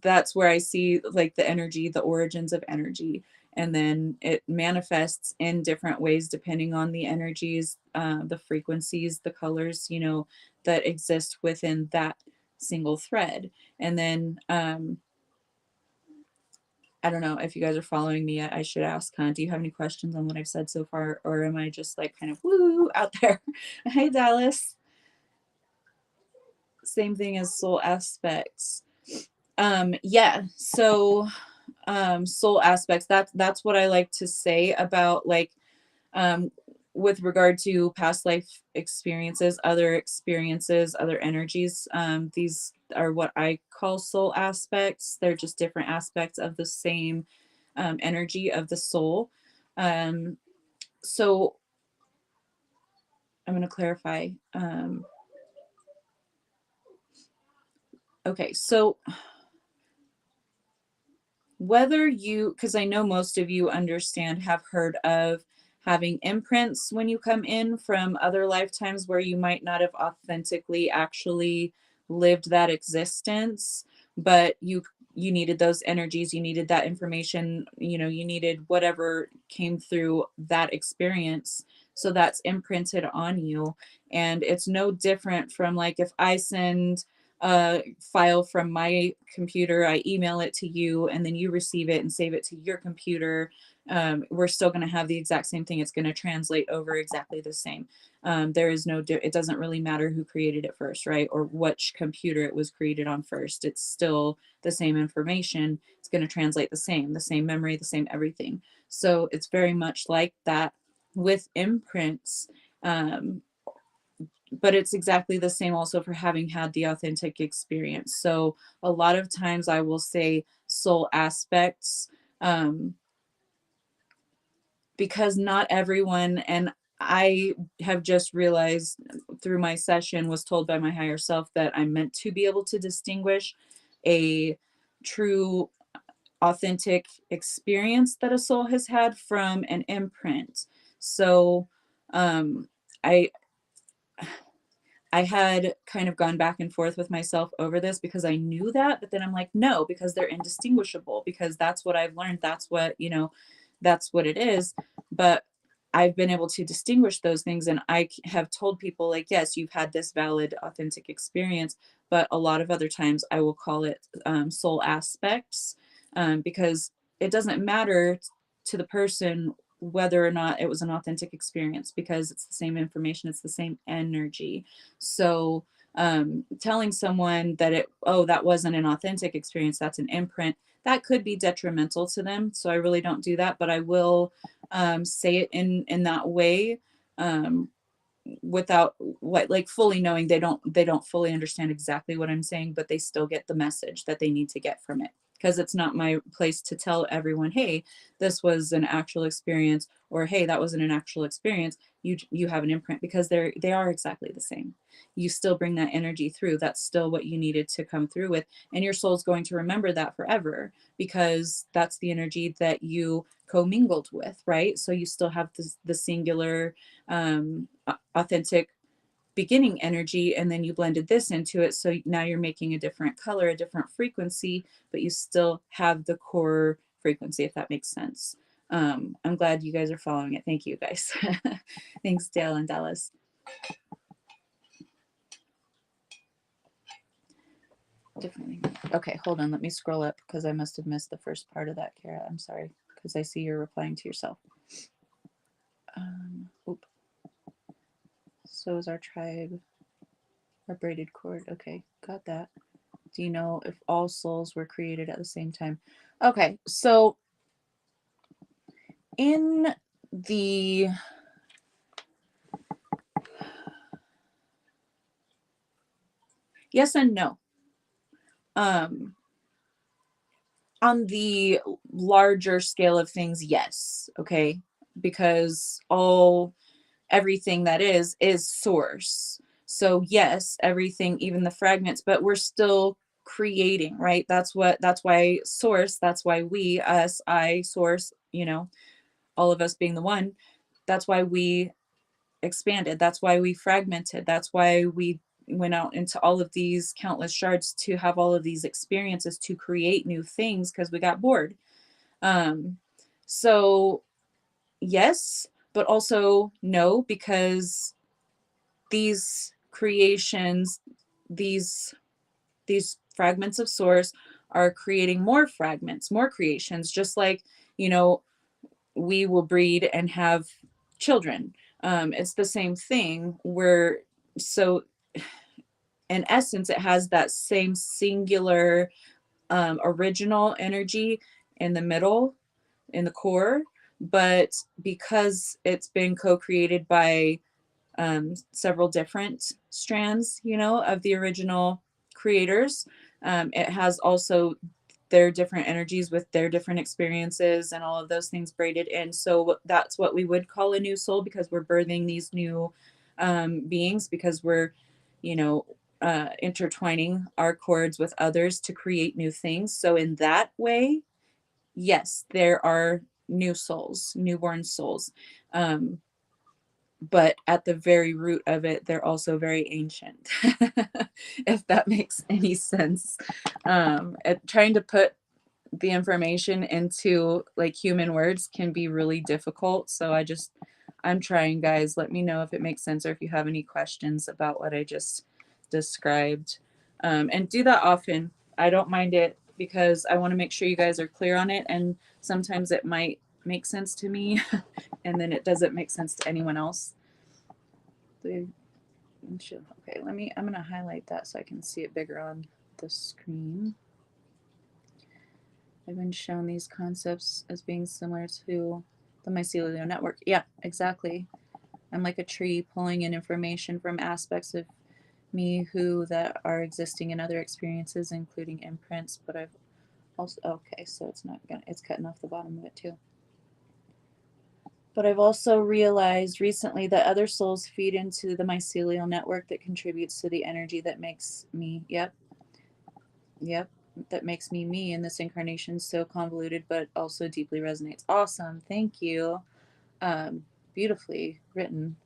that's where I see like the energy, the origins of energy, and then it manifests in different ways depending on the energies, the frequencies, the colors, you know, that exist within that single thread. And then I don't know if you guys are following me. I should ask, huh? Do you have any questions on what I've said so far, or am I just like kind of woo out there? Hey, Dallas. Same thing as soul aspects. Yeah, so soul aspects, that's what I like to say about like um with regard to past life experiences, other energies. These are what I call soul aspects. They're just different aspects of the same energy of the soul. So I'm going to clarify. Okay, so whether you, because I know most of you understand, have heard of having imprints when you come in from other lifetimes where you might not have authentically actually lived that existence, but you needed those energies, you needed that information, you know, you needed whatever came through that experience, so that's imprinted on you. And it's no different from like if I send a file from my computer, I email it to you, and then you receive it and save it to your computer. We're still going to have the exact same thing. It's going to translate over exactly the same. There is no, it doesn't really matter who created it first, right? Or which computer it was created on first. It's still the same information. It's going to translate the same memory, the same everything. So it's very much like that with imprints. But it's exactly the same also for having had the authentic experience. So a lot of times I will say soul aspects, because not everyone, and I have just realized through my session, was told by my higher self that I'm meant to be able to distinguish a true authentic experience that a soul has had from an imprint. So um, I I had kind of gone back and forth with myself over this because I knew that, but then I'm like, no, because they're indistinguishable, because that's what I've learned. That's what, you know, that's what it is. But I've been able to distinguish those things. And have told people, like, yes, you've had this valid, authentic experience. But a lot of other times I will call it soul aspects, because it doesn't matter to the person whether or not it was an authentic experience, because it's the same information, it's the same energy. So telling someone that that wasn't an authentic experience, that's an imprint, that could be detrimental to them. So I really don't do that, but I will say it in that way, um, without what, like, fully knowing they don't fully understand exactly what I'm saying, but they still get the message that they need to get from it, because it's not my place to tell everyone, hey, this was an actual experience, or hey, that wasn't an actual experience. You have an imprint, because they are exactly the same. You still bring that energy through. That's still what you needed to come through with, and your soul's going to remember that forever, because that's the energy that you commingled with, right? So you still have the singular authentic beginning energy, and then you blended this into it, so now you're making a different color, a different frequency, but you still have the core frequency, if that makes sense. I'm glad you guys are following it. Thank you guys. Thanks, Dale and Dallas. Differently. Okay, hold on, let me scroll up, because I must have missed the first part of that, Kara. I'm sorry, because I see you're replying to yourself. Oop. So is our tribe a braided cord? Okay, got that. Do you know if all souls were created at the same time? Okay, so in the yes and no. On the larger scale of things, yes. Okay, because everything that is source. So yes, everything, even the fragments, but we're still creating, right? That's why source, that's why we, us, I, source, you know, all of us being the one, that's why we expanded, that's why we fragmented, that's why we went out into all of these countless shards to have all of these experiences, to create new things, because we got bored. So yes, but also no, because these creations, these fragments of source are creating more fragments, more creations, just like, you know, we will breed and have children. It's the same thing. So in essence, it has that same singular original energy in the middle, in the core, but because it's been co-created by several different strands, you know, of the original creators, it has also their different energies with their different experiences and all of those things braided in. So that's what we would call a new soul, because we're birthing these new beings, because we're, you know, intertwining our cords with others to create new things. So in that way, yes, there are new souls, newborn souls. But at the very root of it, they're also very ancient, if that makes any sense. Trying to put the information into like human words can be really difficult. So I'm trying, guys. Let me know if it makes sense or if you have any questions about what I just described. And do that often. I don't mind it because I want to make sure you guys are clear on it. And sometimes it might make sense to me and then it doesn't make sense to anyone else. Okay, I'm going to highlight that so I can see it bigger on the screen. I've been shown these concepts as being similar to the mycelial network. Yeah, exactly. I'm like a tree pulling in information from aspects of me that are existing in other experiences, including imprints, but I've also, okay, so it's cutting off the bottom of it too. But I've also realized recently that other souls feed into the mycelial network that contributes to the energy that makes me, yep, that makes me me in this incarnation so convoluted, but also deeply resonates. Awesome. Thank you. Beautifully written.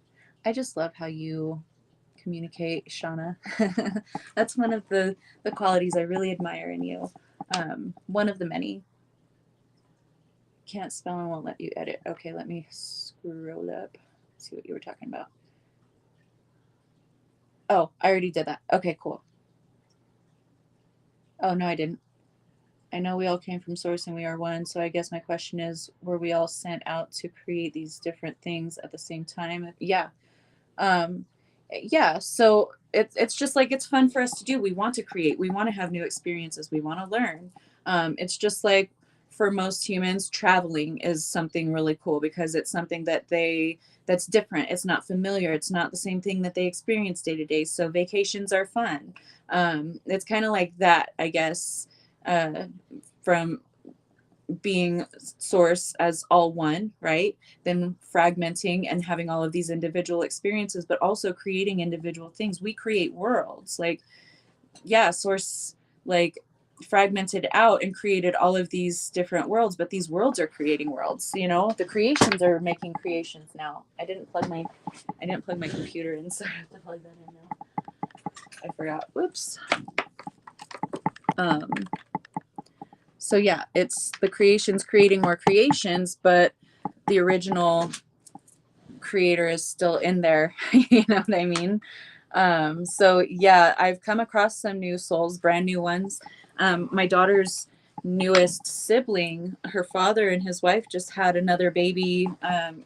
I just love how you communicate, Shauna. That's one of the qualities I really admire in you. One of the many. Can't spell and won't let you edit. Okay, let me scroll up. See what you were talking about. Oh, I already did that. Okay, cool. Oh, no, I didn't. I know we all came from source and we are one. So I guess my question is, were we all sent out to create these different things at the same time? Yeah. Yeah. So it's just like, it's fun for us to do. We want to create, we want to have new experiences. We want to learn. It's just like for most humans, traveling is something really cool because it's something that's different. It's not familiar. It's not the same thing that they experience day to day. So vacations are fun. It's kind of like that, I guess, from being source as all one, right? Then fragmenting and having all of these individual experiences, but also creating individual things. We create worlds. Like, yeah, source like fragmented out and created all of these different worlds, but these worlds are creating worlds, you know? The creations are making creations now. I didn't plug my computer in, so I have to plug that in now. I forgot. Whoops. So yeah, it's the creations creating more creations, but the original creator is still in there. You know what I mean? So yeah, I've come across some new souls, brand new ones. My daughter's newest sibling, her father and his wife just had another baby.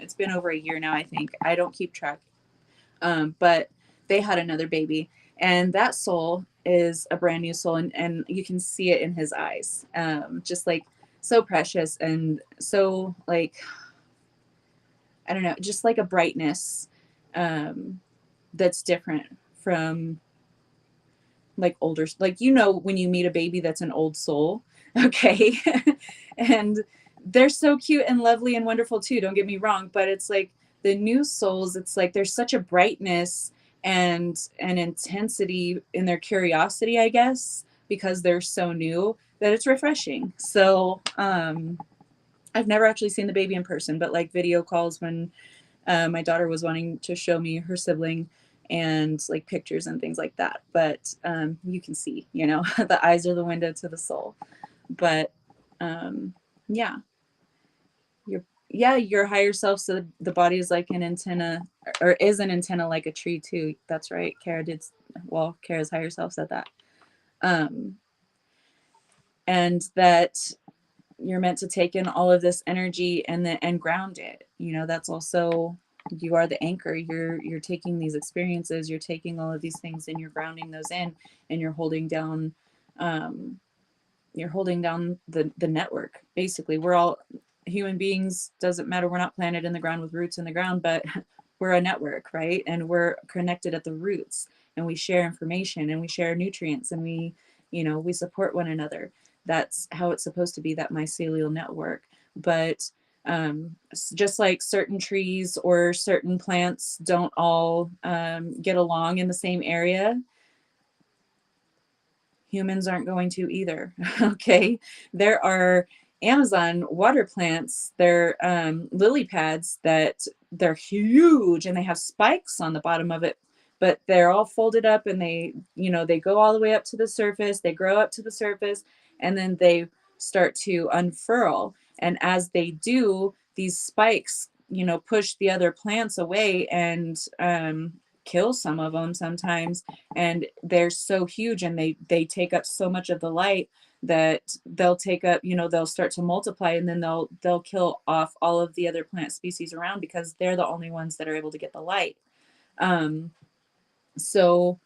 It's been over a year now, I think. I don't keep track. But they had another baby, and that soul is a brand new soul, and you can see it in his eyes, just like so precious and so like, I don't know, just like a brightness that's different from like older, like, you know, when you meet a baby that's an old soul, okay. And they're so cute and lovely and wonderful too, don't get me wrong, but it's like the new souls, it's like there's such a brightness and an intensity in their curiosity, I guess, because they're so new, that it's refreshing. So I've never actually seen the baby in person, but like video calls when my daughter was wanting to show me her sibling and like pictures and things like that. But you can see, you know, the eyes are the window to the soul. But yeah, your higher self. So the body is like an antenna, or is an antenna like a tree too. That's right. Kara's higher self said that. And that you're meant to take in all of this energy and ground it. You know, that's also, you are the anchor. You're taking these experiences, you're taking all of these things and you're grounding those in, and you're holding down the network. Basically, we're all human beings, doesn't matter, we're not planted in the ground with roots in the ground, but we're a network, right? And we're connected at the roots, and we share information and we share nutrients, and we support one another. That's how it's supposed to be, that mycelial network. But just like certain trees or certain plants don't all get along in the same area, humans aren't going to either. Okay, there are Amazon water plants, they're lily pads that they're huge and they have spikes on the bottom of it, but they're all folded up and they, they go all the way up to the surface, they grow up to the surface, and then they start to unfurl. And as they do, these spikes, push the other plants away and kill some of them sometimes. And they're so huge and they take up so much of the light that they'll take up, they'll start to multiply, and then they'll kill off all of the other plant species around because they're the only ones that are able to get the light. So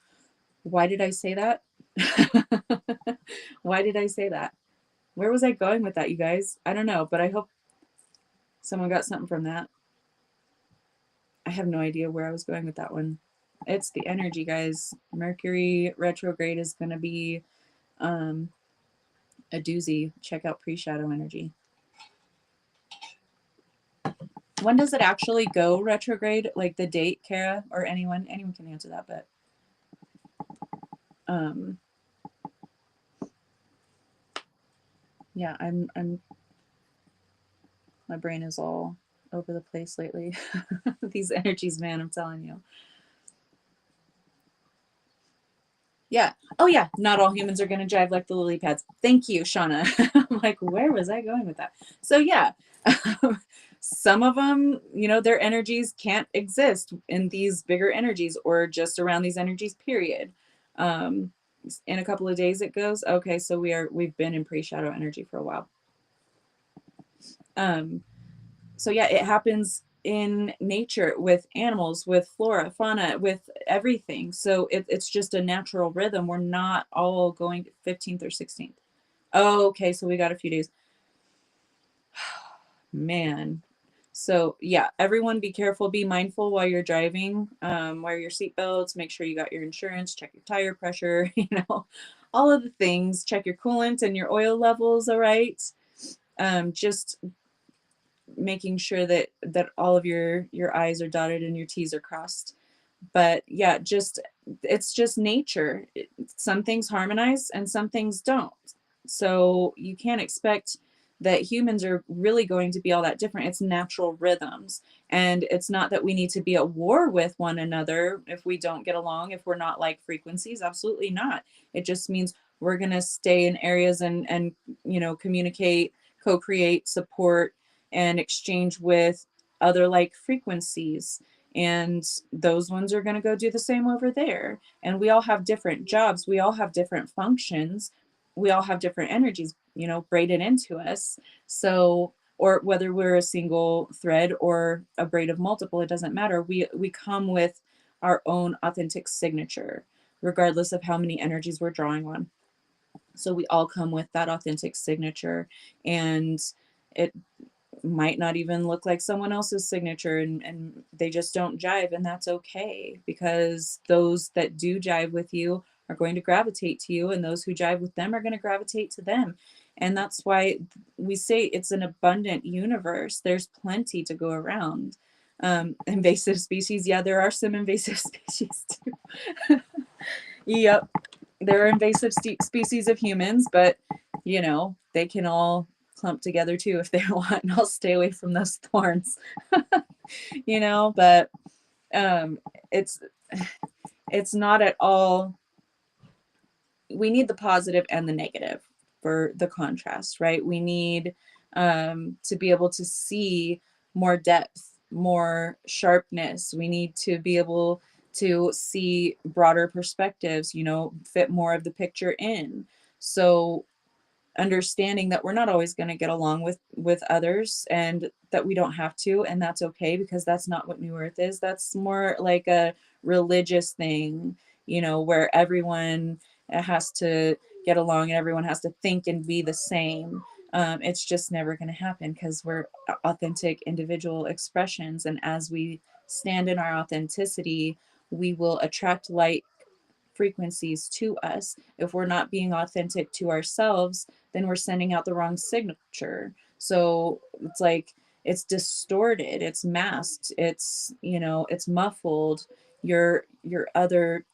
why did I say that? Why did I say that? Where was I going with that, you guys? I don't know, but I hope someone got something from that. I have no idea where I was going with that one. It's the energy, guys. Mercury retrograde is going to be a doozy. Check out pre-shadow energy. When does it actually go retrograde? Like the date, Kara, or anyone? Anyone can answer that, but yeah, I'm my brain is all over the place lately. These energies, man, I'm telling you. Yeah. Oh yeah, not all humans are going to jive like the lily pads. Thank you, Shauna. I'm like, where was I going with that? So yeah, some of them, their energies can't exist in these bigger energies or just around these energies, period. In a couple of days it goes. Okay, so we've been in pre-shadow energy for a while. So yeah, it happens in nature with animals, with flora, fauna, with everything. So it's just a natural rhythm. We're not all going 15th or 16th. Oh, okay, so we got a few days. Man. So yeah, everyone be careful, be mindful while you're driving. Wear your seatbelts, make sure you got your insurance, check your tire pressure, all of the things. Check your coolant and your oil levels, all right? Just making sure that all of your I's are dotted and your T's are crossed. But yeah, it's just nature. Some things harmonize and some things don't. So you can't expect that humans are really going to be all that different. It's natural rhythms. And it's not that we need to be at war with one another if we don't get along, if we're not like frequencies. Absolutely not. It just means we're going to stay in areas and communicate, co-create, support, and exchange with other like frequencies. And those ones are going to go do the same over there. And we all have different jobs. We all have different functions. We all have different energies, braided into us. So, or whether we're a single thread or a braid of multiple, it doesn't matter. We come with our own authentic signature, regardless of how many energies we're drawing on. So we all come with that authentic signature, and it might not even look like someone else's signature, and they just don't jive, and that's okay, because those that do jive with you are going to gravitate to you, and those who jive with them are going to gravitate to them. And that's why we say it's an abundant universe. There's plenty to go around. Invasive species, yeah, there are some invasive species too. Yep, there are invasive species of humans, but they can all clump together too if they want, and I'll stay away from those thorns. But it's not at all. We need the positive and the negative for the contrast, right? We need to be able to see more depth, more sharpness. We need to be able to see broader perspectives, fit more of the picture in. So understanding that we're not always going to get along with others, and that we don't have to, and that's okay, because that's not what New Earth is. That's more like a religious thing, where everyone has to get along and everyone has to think and be the same. It's just never going to happen, because we're authentic individual expressions, and as we stand in our authenticity, we will attract light frequencies to us. If we're not being authentic to ourselves, then we're sending out the wrong signature. So it's like it's distorted, it's masked, it's muffled. Your other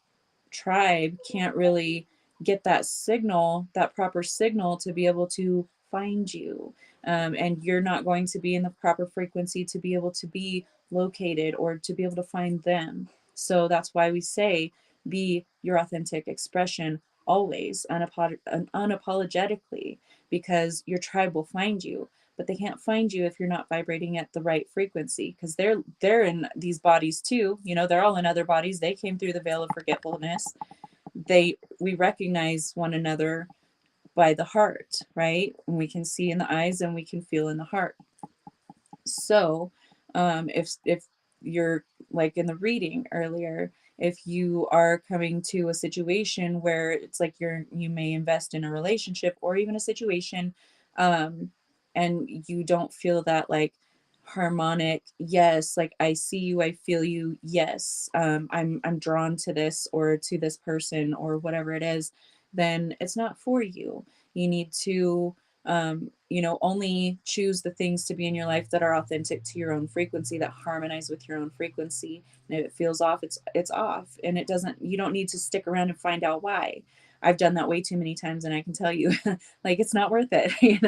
tribe can't really get that signal, that proper signal, to be able to find you. And you're not going to be in the proper frequency to be able to be located or to be able to find them. So that's why we say be your authentic expression always, unapologetically, because your tribe will find you. But they can't find you if you're not vibrating at the right frequency, because they're in these bodies too. You know, they're all in other bodies. They came through the veil of forgetfulness. We recognize one another by the heart, right? And we can see in the eyes and we can feel in the heart. So if you're like in the reading earlier, if you are coming to a situation where it's like you may invest in a relationship or even a situation, um, and you don't feel that like harmonic, yes, like I see you, I feel you, yes, I'm drawn to this or to this person or whatever it is, then it's not for you. You need to only choose the things to be in your life that are authentic to your own frequency, that harmonize with your own frequency. And if it feels off, it's off. And you don't need to stick around and find out why. I've done that way too many times, and I can tell you, like, it's not worth it. You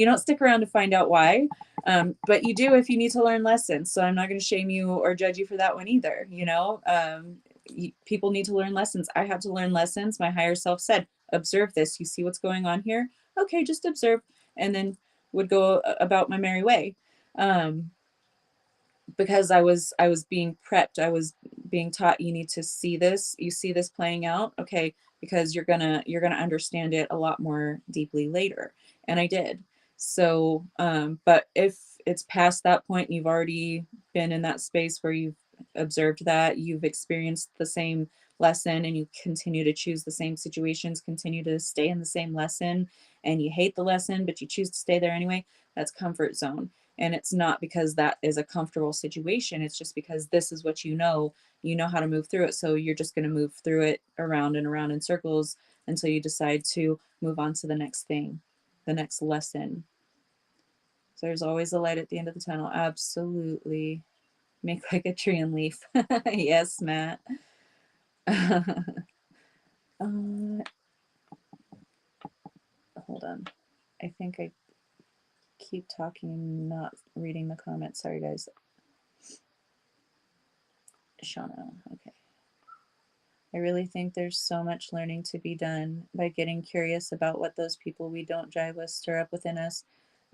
don't stick around to find out why, but you do if you need to learn lessons. So I'm not going to shame you or judge you for that one either. People need to learn lessons. I had to learn lessons. My higher self said, observe this. You see what's going on here? Okay, just observe, and then would go about my merry way. Because I was being prepped. I was being taught, you need to see this. You see this playing out, okay, because you're gonna understand it a lot more deeply later. And I did. So, but if it's past that point, you've already been in that space where you've observed that, you've experienced the same lesson, and you continue to choose the same situations, continue to stay in the same lesson, and you hate the lesson, but you choose to stay there anyway, that's comfort zone. And it's not because that is a comfortable situation. It's just because this is what you know how to move through it. So you're just going to move through it around and around in circles until you decide to move on to the next thing, the next lesson. So there's always a light at the end of the tunnel. Absolutely. Make like a tree and leaf. Yes, Matt. Hold on. I think I keep talking and not reading the comments. Sorry, guys. Shauna. Okay. I really think there's so much learning to be done by getting curious about what those people we don't jive with stir up within us.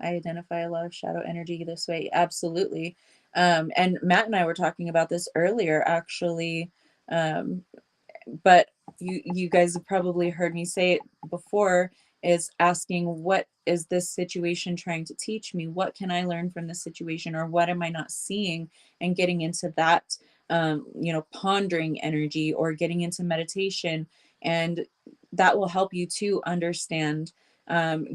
I identify a lot of shadow energy this way. Absolutely. And Matt and I were talking about this earlier, actually. Um, but you guys have probably heard me say it before, is asking, what is this situation trying to teach me? What can I learn from this situation, or what am I not seeing? And getting into that pondering energy, or getting into meditation, and that will help you to understand,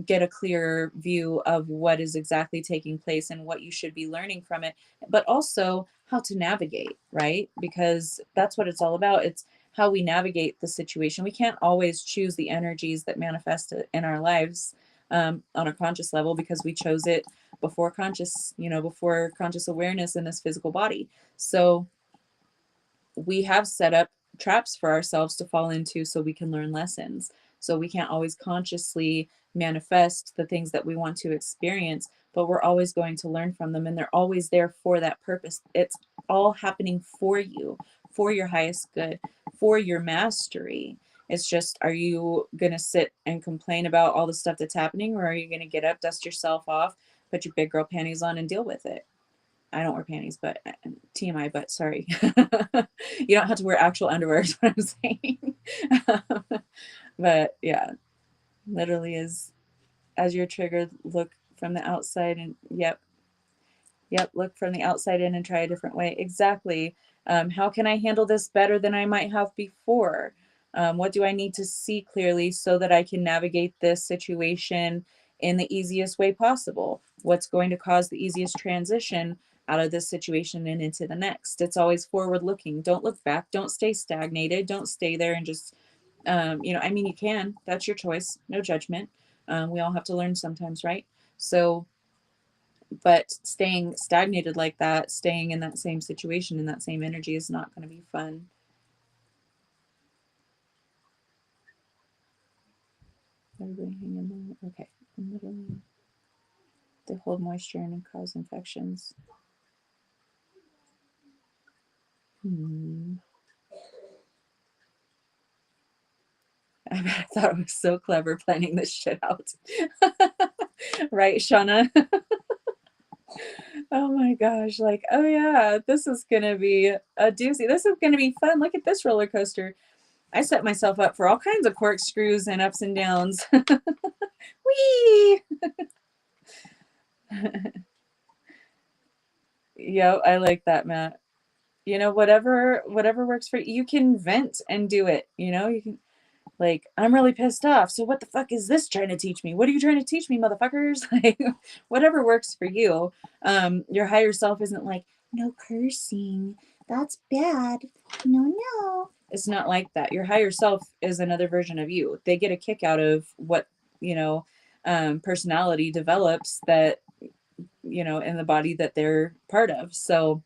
get a clearer view of what is exactly taking place and what you should be learning from it, but also how to navigate, right? Because that's what it's all about. It's how we navigate the situation. We can't always choose the energies that manifest in our lives, on a conscious level, because we chose it before before conscious awareness in this physical body. So we have set up traps for ourselves to fall into so we can learn lessons. So we can't always consciously manifest the things that we want to experience, but we're always going to learn from them, and they're always there for that purpose. It's all happening for you, for your highest good, for your mastery. It's just, are you going to sit and complain about all the stuff that's happening, or are you going to get up, dust yourself off, put your big girl panties on, and deal with it? I don't wear panties, but TMI, but sorry. You don't have to wear actual underwear is what I'm saying. But yeah, literally is, as you're triggered, look from the outside and yep, look from the outside in and try a different way. Exactly. How can I handle this better than I might have before? What do I need to see clearly so that I can navigate this situation in the easiest way possible? What's going to cause the easiest transition out of this situation and into the next? It's always forward looking. Don't look back. Don't stay stagnated. Don't stay there and just, you can. That's your choice. No judgment. We all have to learn sometimes, right? So, but staying stagnated like that, staying in that same situation, in that same energy, is not going to be fun. Everybody hang in there. Okay, Literally, they hold moisture and cause infections. I thought it was so clever planning this shit out. Right, Shauna? Oh my gosh. Like, oh yeah, this is going to be a doozy. This is going to be fun. Look at this roller coaster. I set myself up for all kinds of corkscrews and ups and downs. Whee! Yo, I like that, Matt. Whatever works for you. You can vent and do it. You can, like, I'm really pissed off. So what the fuck is this trying to teach me? What are you trying to teach me, motherfuckers? Like, whatever works for you. Your higher self isn't like, no cursing. That's bad. No, no. It's not like that. Your higher self is another version of you. They get a kick out of what, you know, personality develops that, in the body that they're part of. So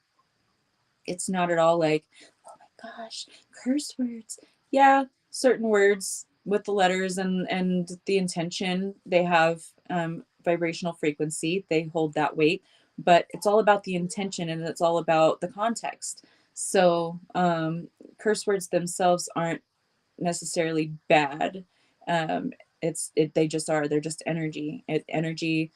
it's not at all like, oh my gosh, curse words. Yeah, certain words with the letters and the intention, they have vibrational frequency. They hold that weight, but it's all about the intention and it's all about the context. So curse words themselves aren't necessarily bad. Um, they just are. They're just energy. Energy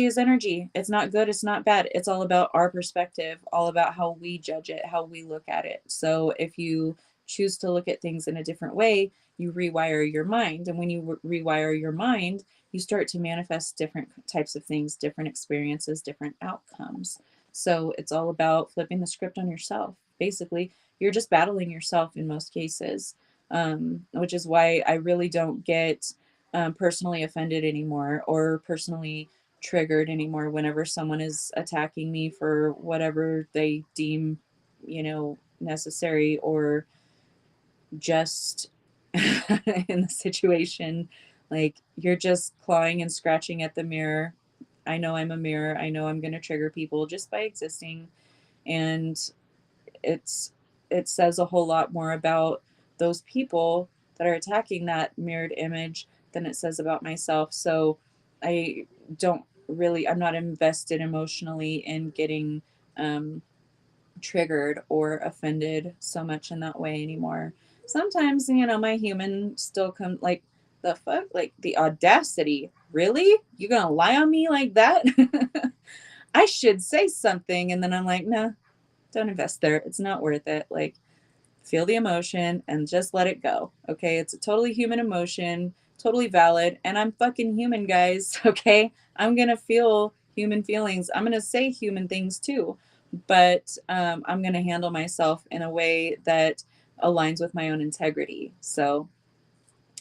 is energy. It's not good, it's not bad. It's all about our perspective, all about how we judge it, how we look at it. So if you choose to look at things in a different way, you rewire your mind. And when you rewire your mind, you start to manifest different types of things, different experiences, different outcomes. So it's all about flipping the script on yourself. Basically, you're just battling yourself in most cases, which is why I really don't get personally offended anymore or personally triggered anymore whenever someone is attacking me for whatever they deem, necessary or just in the situation. Like, you're just clawing and scratching at the mirror. I know I'm a mirror. I know I'm going to trigger people just by existing. And it's it says a whole lot more about those people that are attacking that mirrored image than it says about myself. So I don't really, I'm not invested emotionally in getting triggered or offended so much in that way anymore. Sometimes, my human still come like, the fuck, like the audacity. Really? You gonna lie on me like that? I should say something, and then I'm like, nah, don't invest there. It's not worth it. Like, feel the emotion and just let it go. Okay. It's a totally human emotion, totally valid. And I'm fucking human, guys. Okay. I'm going to feel human feelings. I'm going to say human things too. But I'm going to handle myself in a way that aligns with my own integrity. So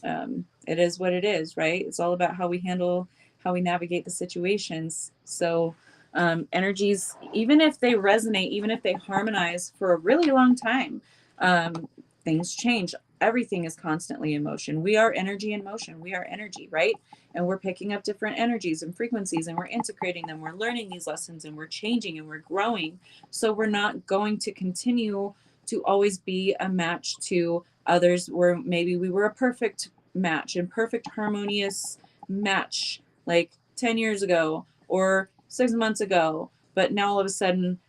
it is what it is, right? It's all about how we handle, how we navigate the situations. So energies, even if they resonate, even if they harmonize for a really long time, things change. Everything is constantly in motion. We are energy in motion. We are energy, right? And we're picking up different energies and frequencies and we're integrating them. We're learning these lessons and we're changing and we're growing. So we're not going to continue to always be a match to others where maybe we were a perfect match and perfect harmonious match like 10 years ago or 6 months ago. But now all of a sudden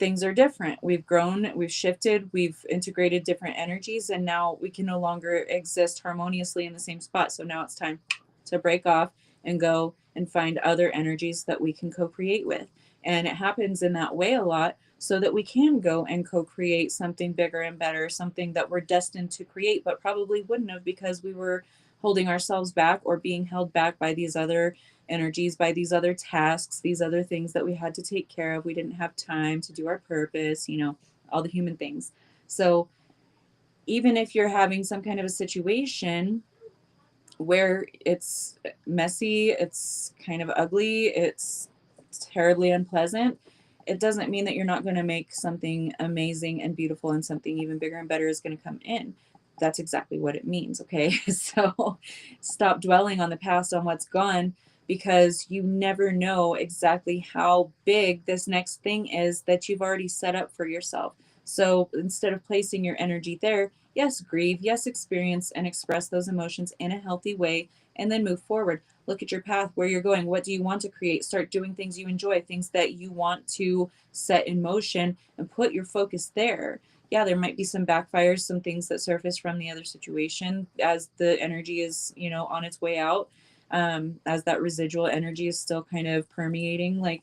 things are different. We've grown, we've shifted, we've integrated different energies, and now we can no longer exist harmoniously in the same spot. So now it's time to break off and go and find other energies that we can co-create with. And it happens in that way a lot so that we can go and co-create something bigger and better, something that we're destined to create, but probably wouldn't have because we were holding ourselves back or being held back by these other energies, by these other tasks, these other things that we had to take care of. We didn't have time to do our purpose, all the human things. So even if you're having some kind of a situation where it's messy, it's kind of ugly, it's terribly unpleasant, it doesn't mean that you're not going to make something amazing and beautiful and something even bigger and better is going to come in. That's exactly what it means. Okay. So stop dwelling on the past, on what's gone, because you never know exactly how big this next thing is that you've already set up for yourself. So instead of placing your energy there, yes, grieve, yes, experience and express those emotions in a healthy way, and then move forward. look at your path, where you're going, what do you want to create, start doing things you enjoy, things that you want to set in motion, and put your focus there. Yeah, there might be some backfires, some things that surface from the other situation as the energy is, on its way out, as that residual energy is still kind of permeating, like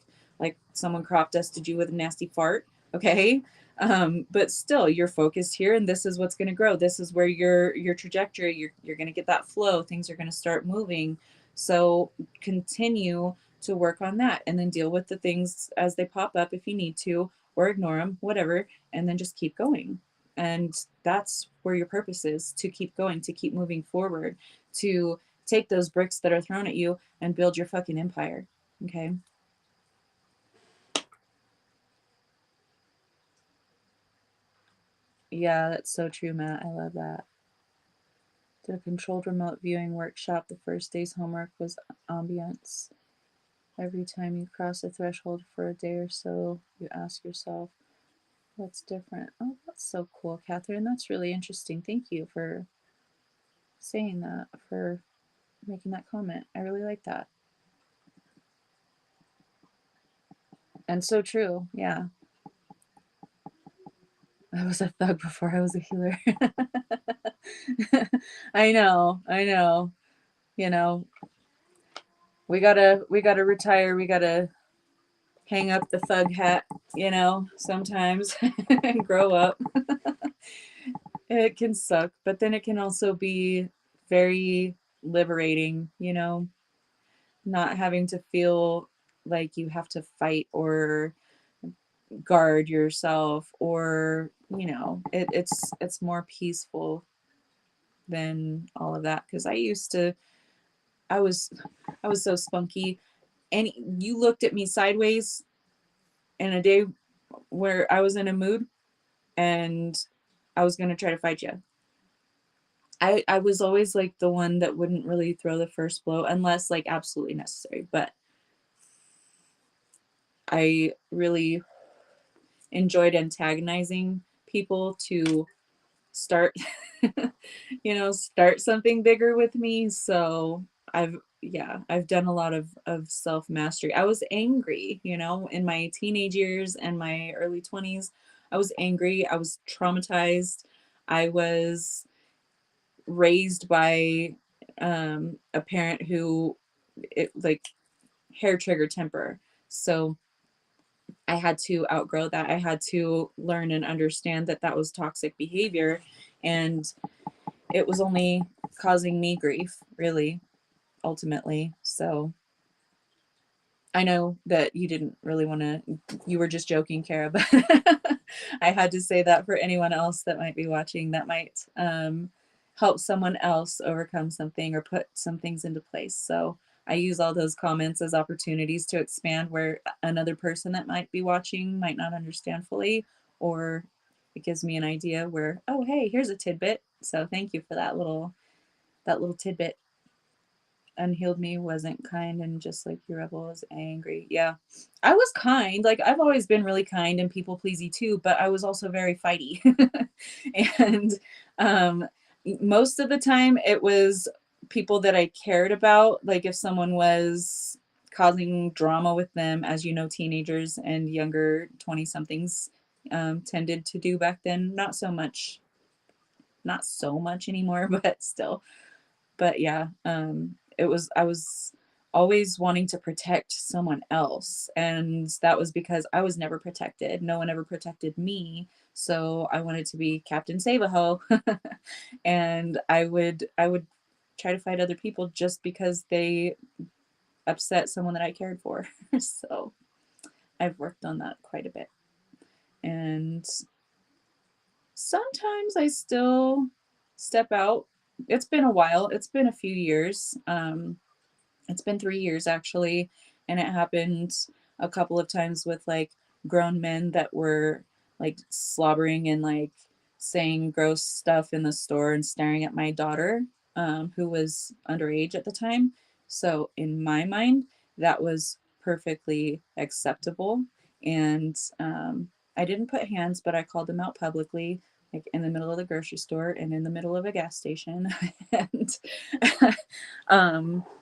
someone crop dusted you with a nasty fart. Okay. But still you're focused here, and this is what's going to grow. This is where your trajectory, you're going to get that flow. Things are going to start moving. So continue to work on that, and then deal with the things as they pop up if you need to, or ignore them, whatever, and then just keep going. And that's where your purpose is, to keep going, to keep moving forward, to take those bricks that are thrown at you and build your fucking empire. Okay. Yeah, that's so true, Matt. I love that. The controlled remote viewing workshop, the first day's homework was ambience. Every time you cross a threshold for a day or so, you ask yourself, what's different? Oh, that's so cool, Catherine. That's really interesting. Thank you for saying that, for making that comment. I really like that. And so true. Yeah. I was a thug before I was a healer. I know. I know. You know, we gotta retire. We gotta hang up the thug hat, sometimes and grow up. It can suck, but then it can also be very liberating, not having to feel like you have to fight or guard yourself, or it's more peaceful than all of that. Because I was I was so spunky, and you looked at me sideways in a day where I was in a mood and I was going to try to fight you. I was always like the one that wouldn't really throw the first blow unless like absolutely necessary. But I really enjoyed antagonizing people to start, start something bigger with me. So I've done a lot of self mastery. I was angry, in my teenage years and my early 20s. I was angry. I was traumatized. I was raised by a parent who, like, hair trigger temper. So I had to outgrow that. I had to learn and understand that that was toxic behavior, and it was only causing me grief, really, ultimately. So I know that you didn't really want to, you were just joking, Kara, but I had to say that for anyone else that might be watching, that might help someone else overcome something or put some things into place. So I use all those comments as opportunities to expand where another person that might be watching might not understand fully, or it gives me an idea where, oh, hey, here's a tidbit. So thank you for that little tidbit. Unhealed me wasn't kind, and just like your rebel was angry. Yeah, I was kind. Like, I've always been really kind and people pleasy too, but I was also very fighty. And um, most of the time it was people that I cared about. Like, if someone was causing drama with them, as you know, teenagers and younger 20 somethings tended to do back then. Not so much anymore, but still. But yeah, I was always wanting to protect someone else, and that was because I was never protected. No one ever protected me, so I wanted to be Captain Save-A-Ho. And I would try to fight other people just because they upset someone that I cared for. So I've worked on that quite a bit, and sometimes I still step out. It's been a while. It's been a few years. It's been 3 years actually, and it happened a couple of times with like grown men that were like slobbering and like saying gross stuff in the store and staring at my daughter, who was underage at the time. So in my mind, that was perfectly acceptable. And I didn't put hands, but I called them out publicly, like in the middle of the grocery store and in the middle of a gas station. And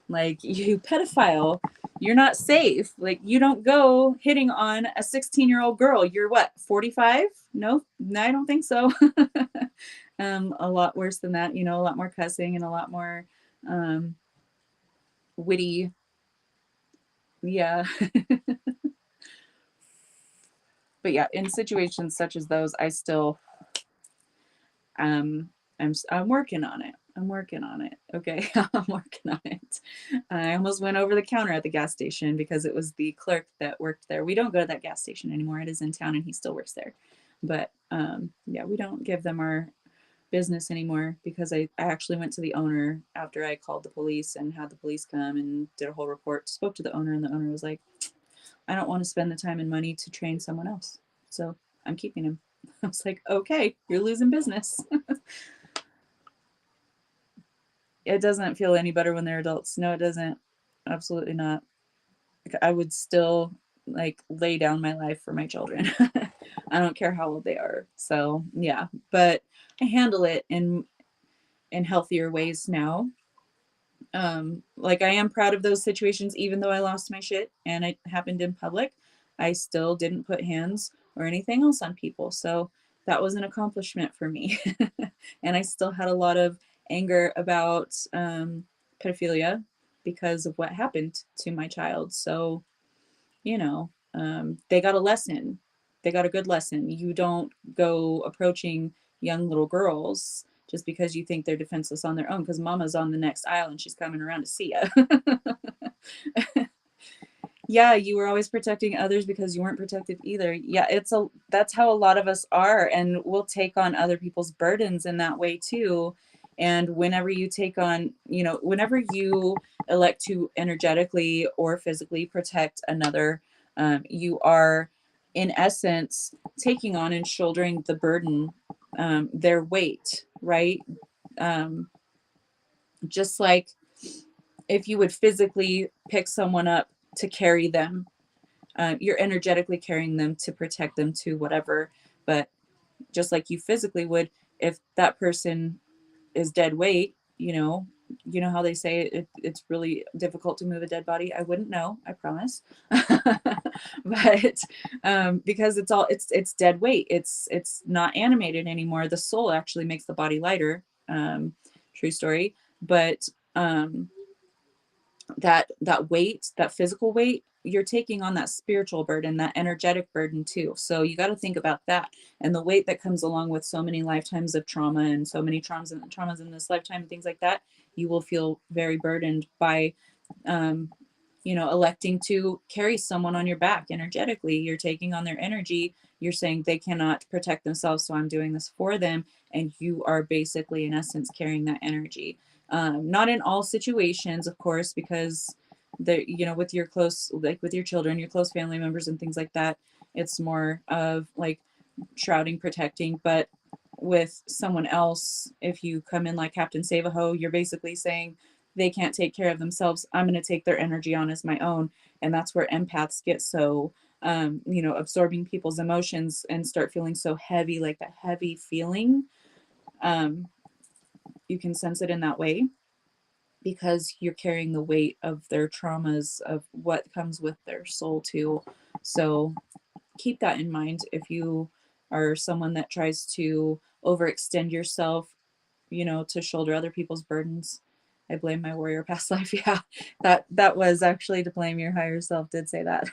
like, you pedophile, you're not safe. Like, you don't go hitting on a 16-year-old girl. You're what, 45? No, I don't think so. A lot worse than that, a lot more cussing and a lot more witty. Yeah. But yeah, in situations such as those, I still I'm working on it. I'm working on it. Okay. I'm working on it. I almost went over the counter at the gas station because it was the clerk that worked there. We don't go to that gas station anymore. It is in town and he still works there. But yeah, we don't give them our business anymore because I actually went to the owner after I called the police and had the police come and did a whole report, spoke to the owner, and the owner was like, I don't want to spend the time and money to train someone else. So I'm keeping him. I was like, okay, you're losing business. It doesn't feel any better when they're adults. No, it doesn't. Absolutely not. I would still like lay down my life for my children. I don't care how old they are. So yeah, but I handle it in healthier ways now. Like, I am proud of those situations, even though I lost my shit and it happened in public. I still didn't put hands or anything else on people. So that was an accomplishment for me. And I still had a lot of anger about pedophilia because of what happened to my child. So, they got a lesson. They got a good lesson. You don't go approaching young little girls just because you think they're defenseless on their own, because mama's on the next aisle and she's coming around to see you. Yeah, you were always protecting others because you weren't protected either. Yeah, that's how a lot of us are, and we'll take on other people's burdens in that way too. And whenever you take on, whenever you elect to energetically or physically protect another, you are in essence taking on and shouldering the burden, their weight, right? Um, just like if you would physically pick someone up to carry them, you're energetically carrying them to protect them to whatever. But just like you physically would, if that person is dead weight, how they say it's really difficult to move a dead body. I wouldn't know, I promise. But because it's dead weight, it's not animated anymore. The soul actually makes the body lighter. True story. But that weight, that physical weight, you're taking on that spiritual burden, that energetic burden too. So you got to think about that, and the weight that comes along with so many lifetimes of trauma and so many traumas in this lifetime and things like that. You will feel very burdened by electing to carry someone on your back energetically. You're taking on their energy. You're saying they cannot protect themselves, so I'm doing this for them. And you are basically, in essence, carrying that energy. Not in all situations, of course, because with your close, like with your children, your close family members and things like that, it's more of like shrouding, protecting. But with someone else, if you come in like Captain Save-A-Ho, you're basically saying they can't take care of themselves. I'm going to take their energy on as my own. And that's where empaths get so, absorbing people's emotions and start feeling so heavy, like that heavy feeling. You can sense it in that way because you're carrying the weight of their traumas, of what comes with their soul too. So keep that in mind if you are someone that tries to overextend yourself, to shoulder other people's burdens. I blame my warrior past life. Yeah, that was actually to blame. Your higher self did say that.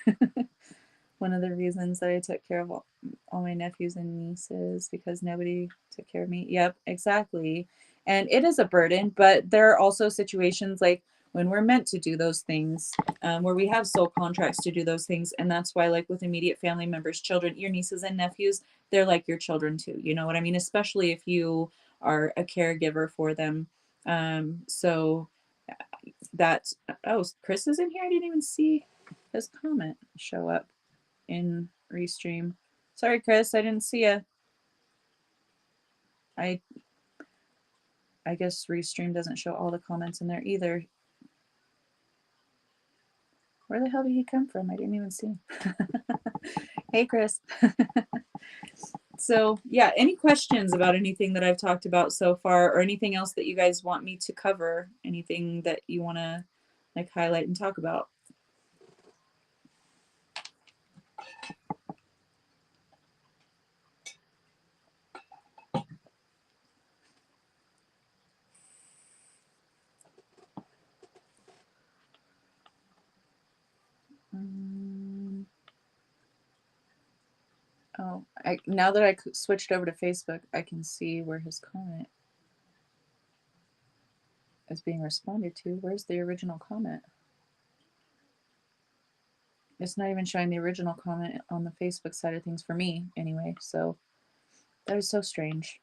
One of the reasons that I took care of all my nephews and nieces because nobody took care of me. Yep, exactly. And it is a burden, but there are also situations like when we're meant to do those things, where we have soul contracts to do those things. And that's why, like with immediate family members, children, your nieces and nephews, they're like your children too. You know what I mean? Especially if you are a caregiver for them. So that, oh, Chris is in here. I didn't even see his comment show up in Restream. Sorry, Chris, I didn't see you. I guess Restream doesn't show all the comments in there either. Where the hell did he come from? I didn't even see him. Hey, Chris. So yeah, any questions about anything that I've talked about so far, or anything else that you guys want me to cover? Anything that you want to like highlight and talk about? Oh, now that I switched over to Facebook, I can see where his comment is being responded to. Where's the original comment? It's not even showing the original comment on the Facebook side of things for me anyway, so that is so strange.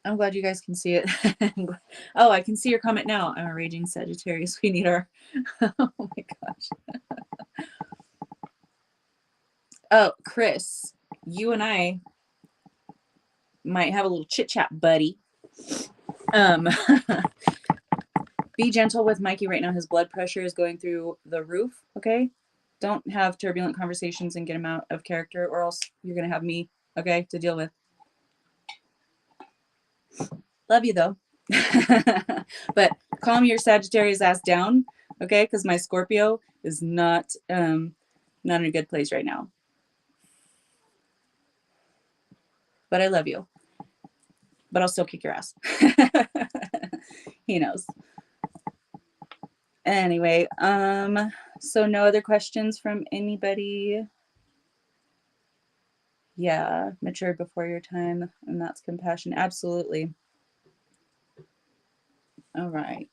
I'm glad you guys can see it. Oh, I can see your comment now. I'm a raging Sagittarius. We need our... Oh my gosh. Oh, Chris, you and I might have a little chit chat, buddy. Be gentle with Mikey right now. His blood pressure is going through the roof, okay? Don't have turbulent conversations and get him out of character, or else you're going to have me, okay, to deal with. Love you, though. But calm your Sagittarius ass down, okay? Because my Scorpio is not in a good place right now. But I love you. But I'll still kick your ass. He knows. Anyway, so no other questions from anybody? Yeah, mature before your time, and that's compassion. Absolutely. All right.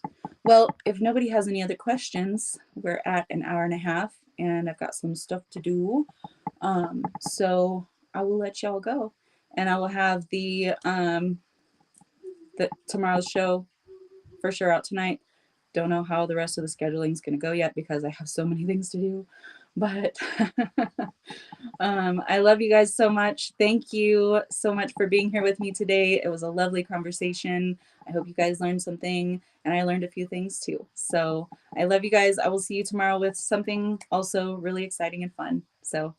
Well, if nobody has any other questions, we're at an hour and a half, and I've got some stuff to do. So I will let y'all go, and I will have the tomorrow's show for sure out tonight. Don't know how the rest of the scheduling is going to go yet because I have so many things to do, but I love you guys so much. Thank you so much for being here with me today. It was a lovely conversation. I hope you guys learned something, and I learned a few things too. So I love you guys. I will see you tomorrow with something also really exciting and fun. So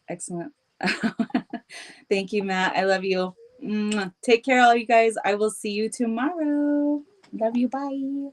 excellent. Thank you, Matt. I love you. Take care, all you guys. I will see you tomorrow. Love you. Bye.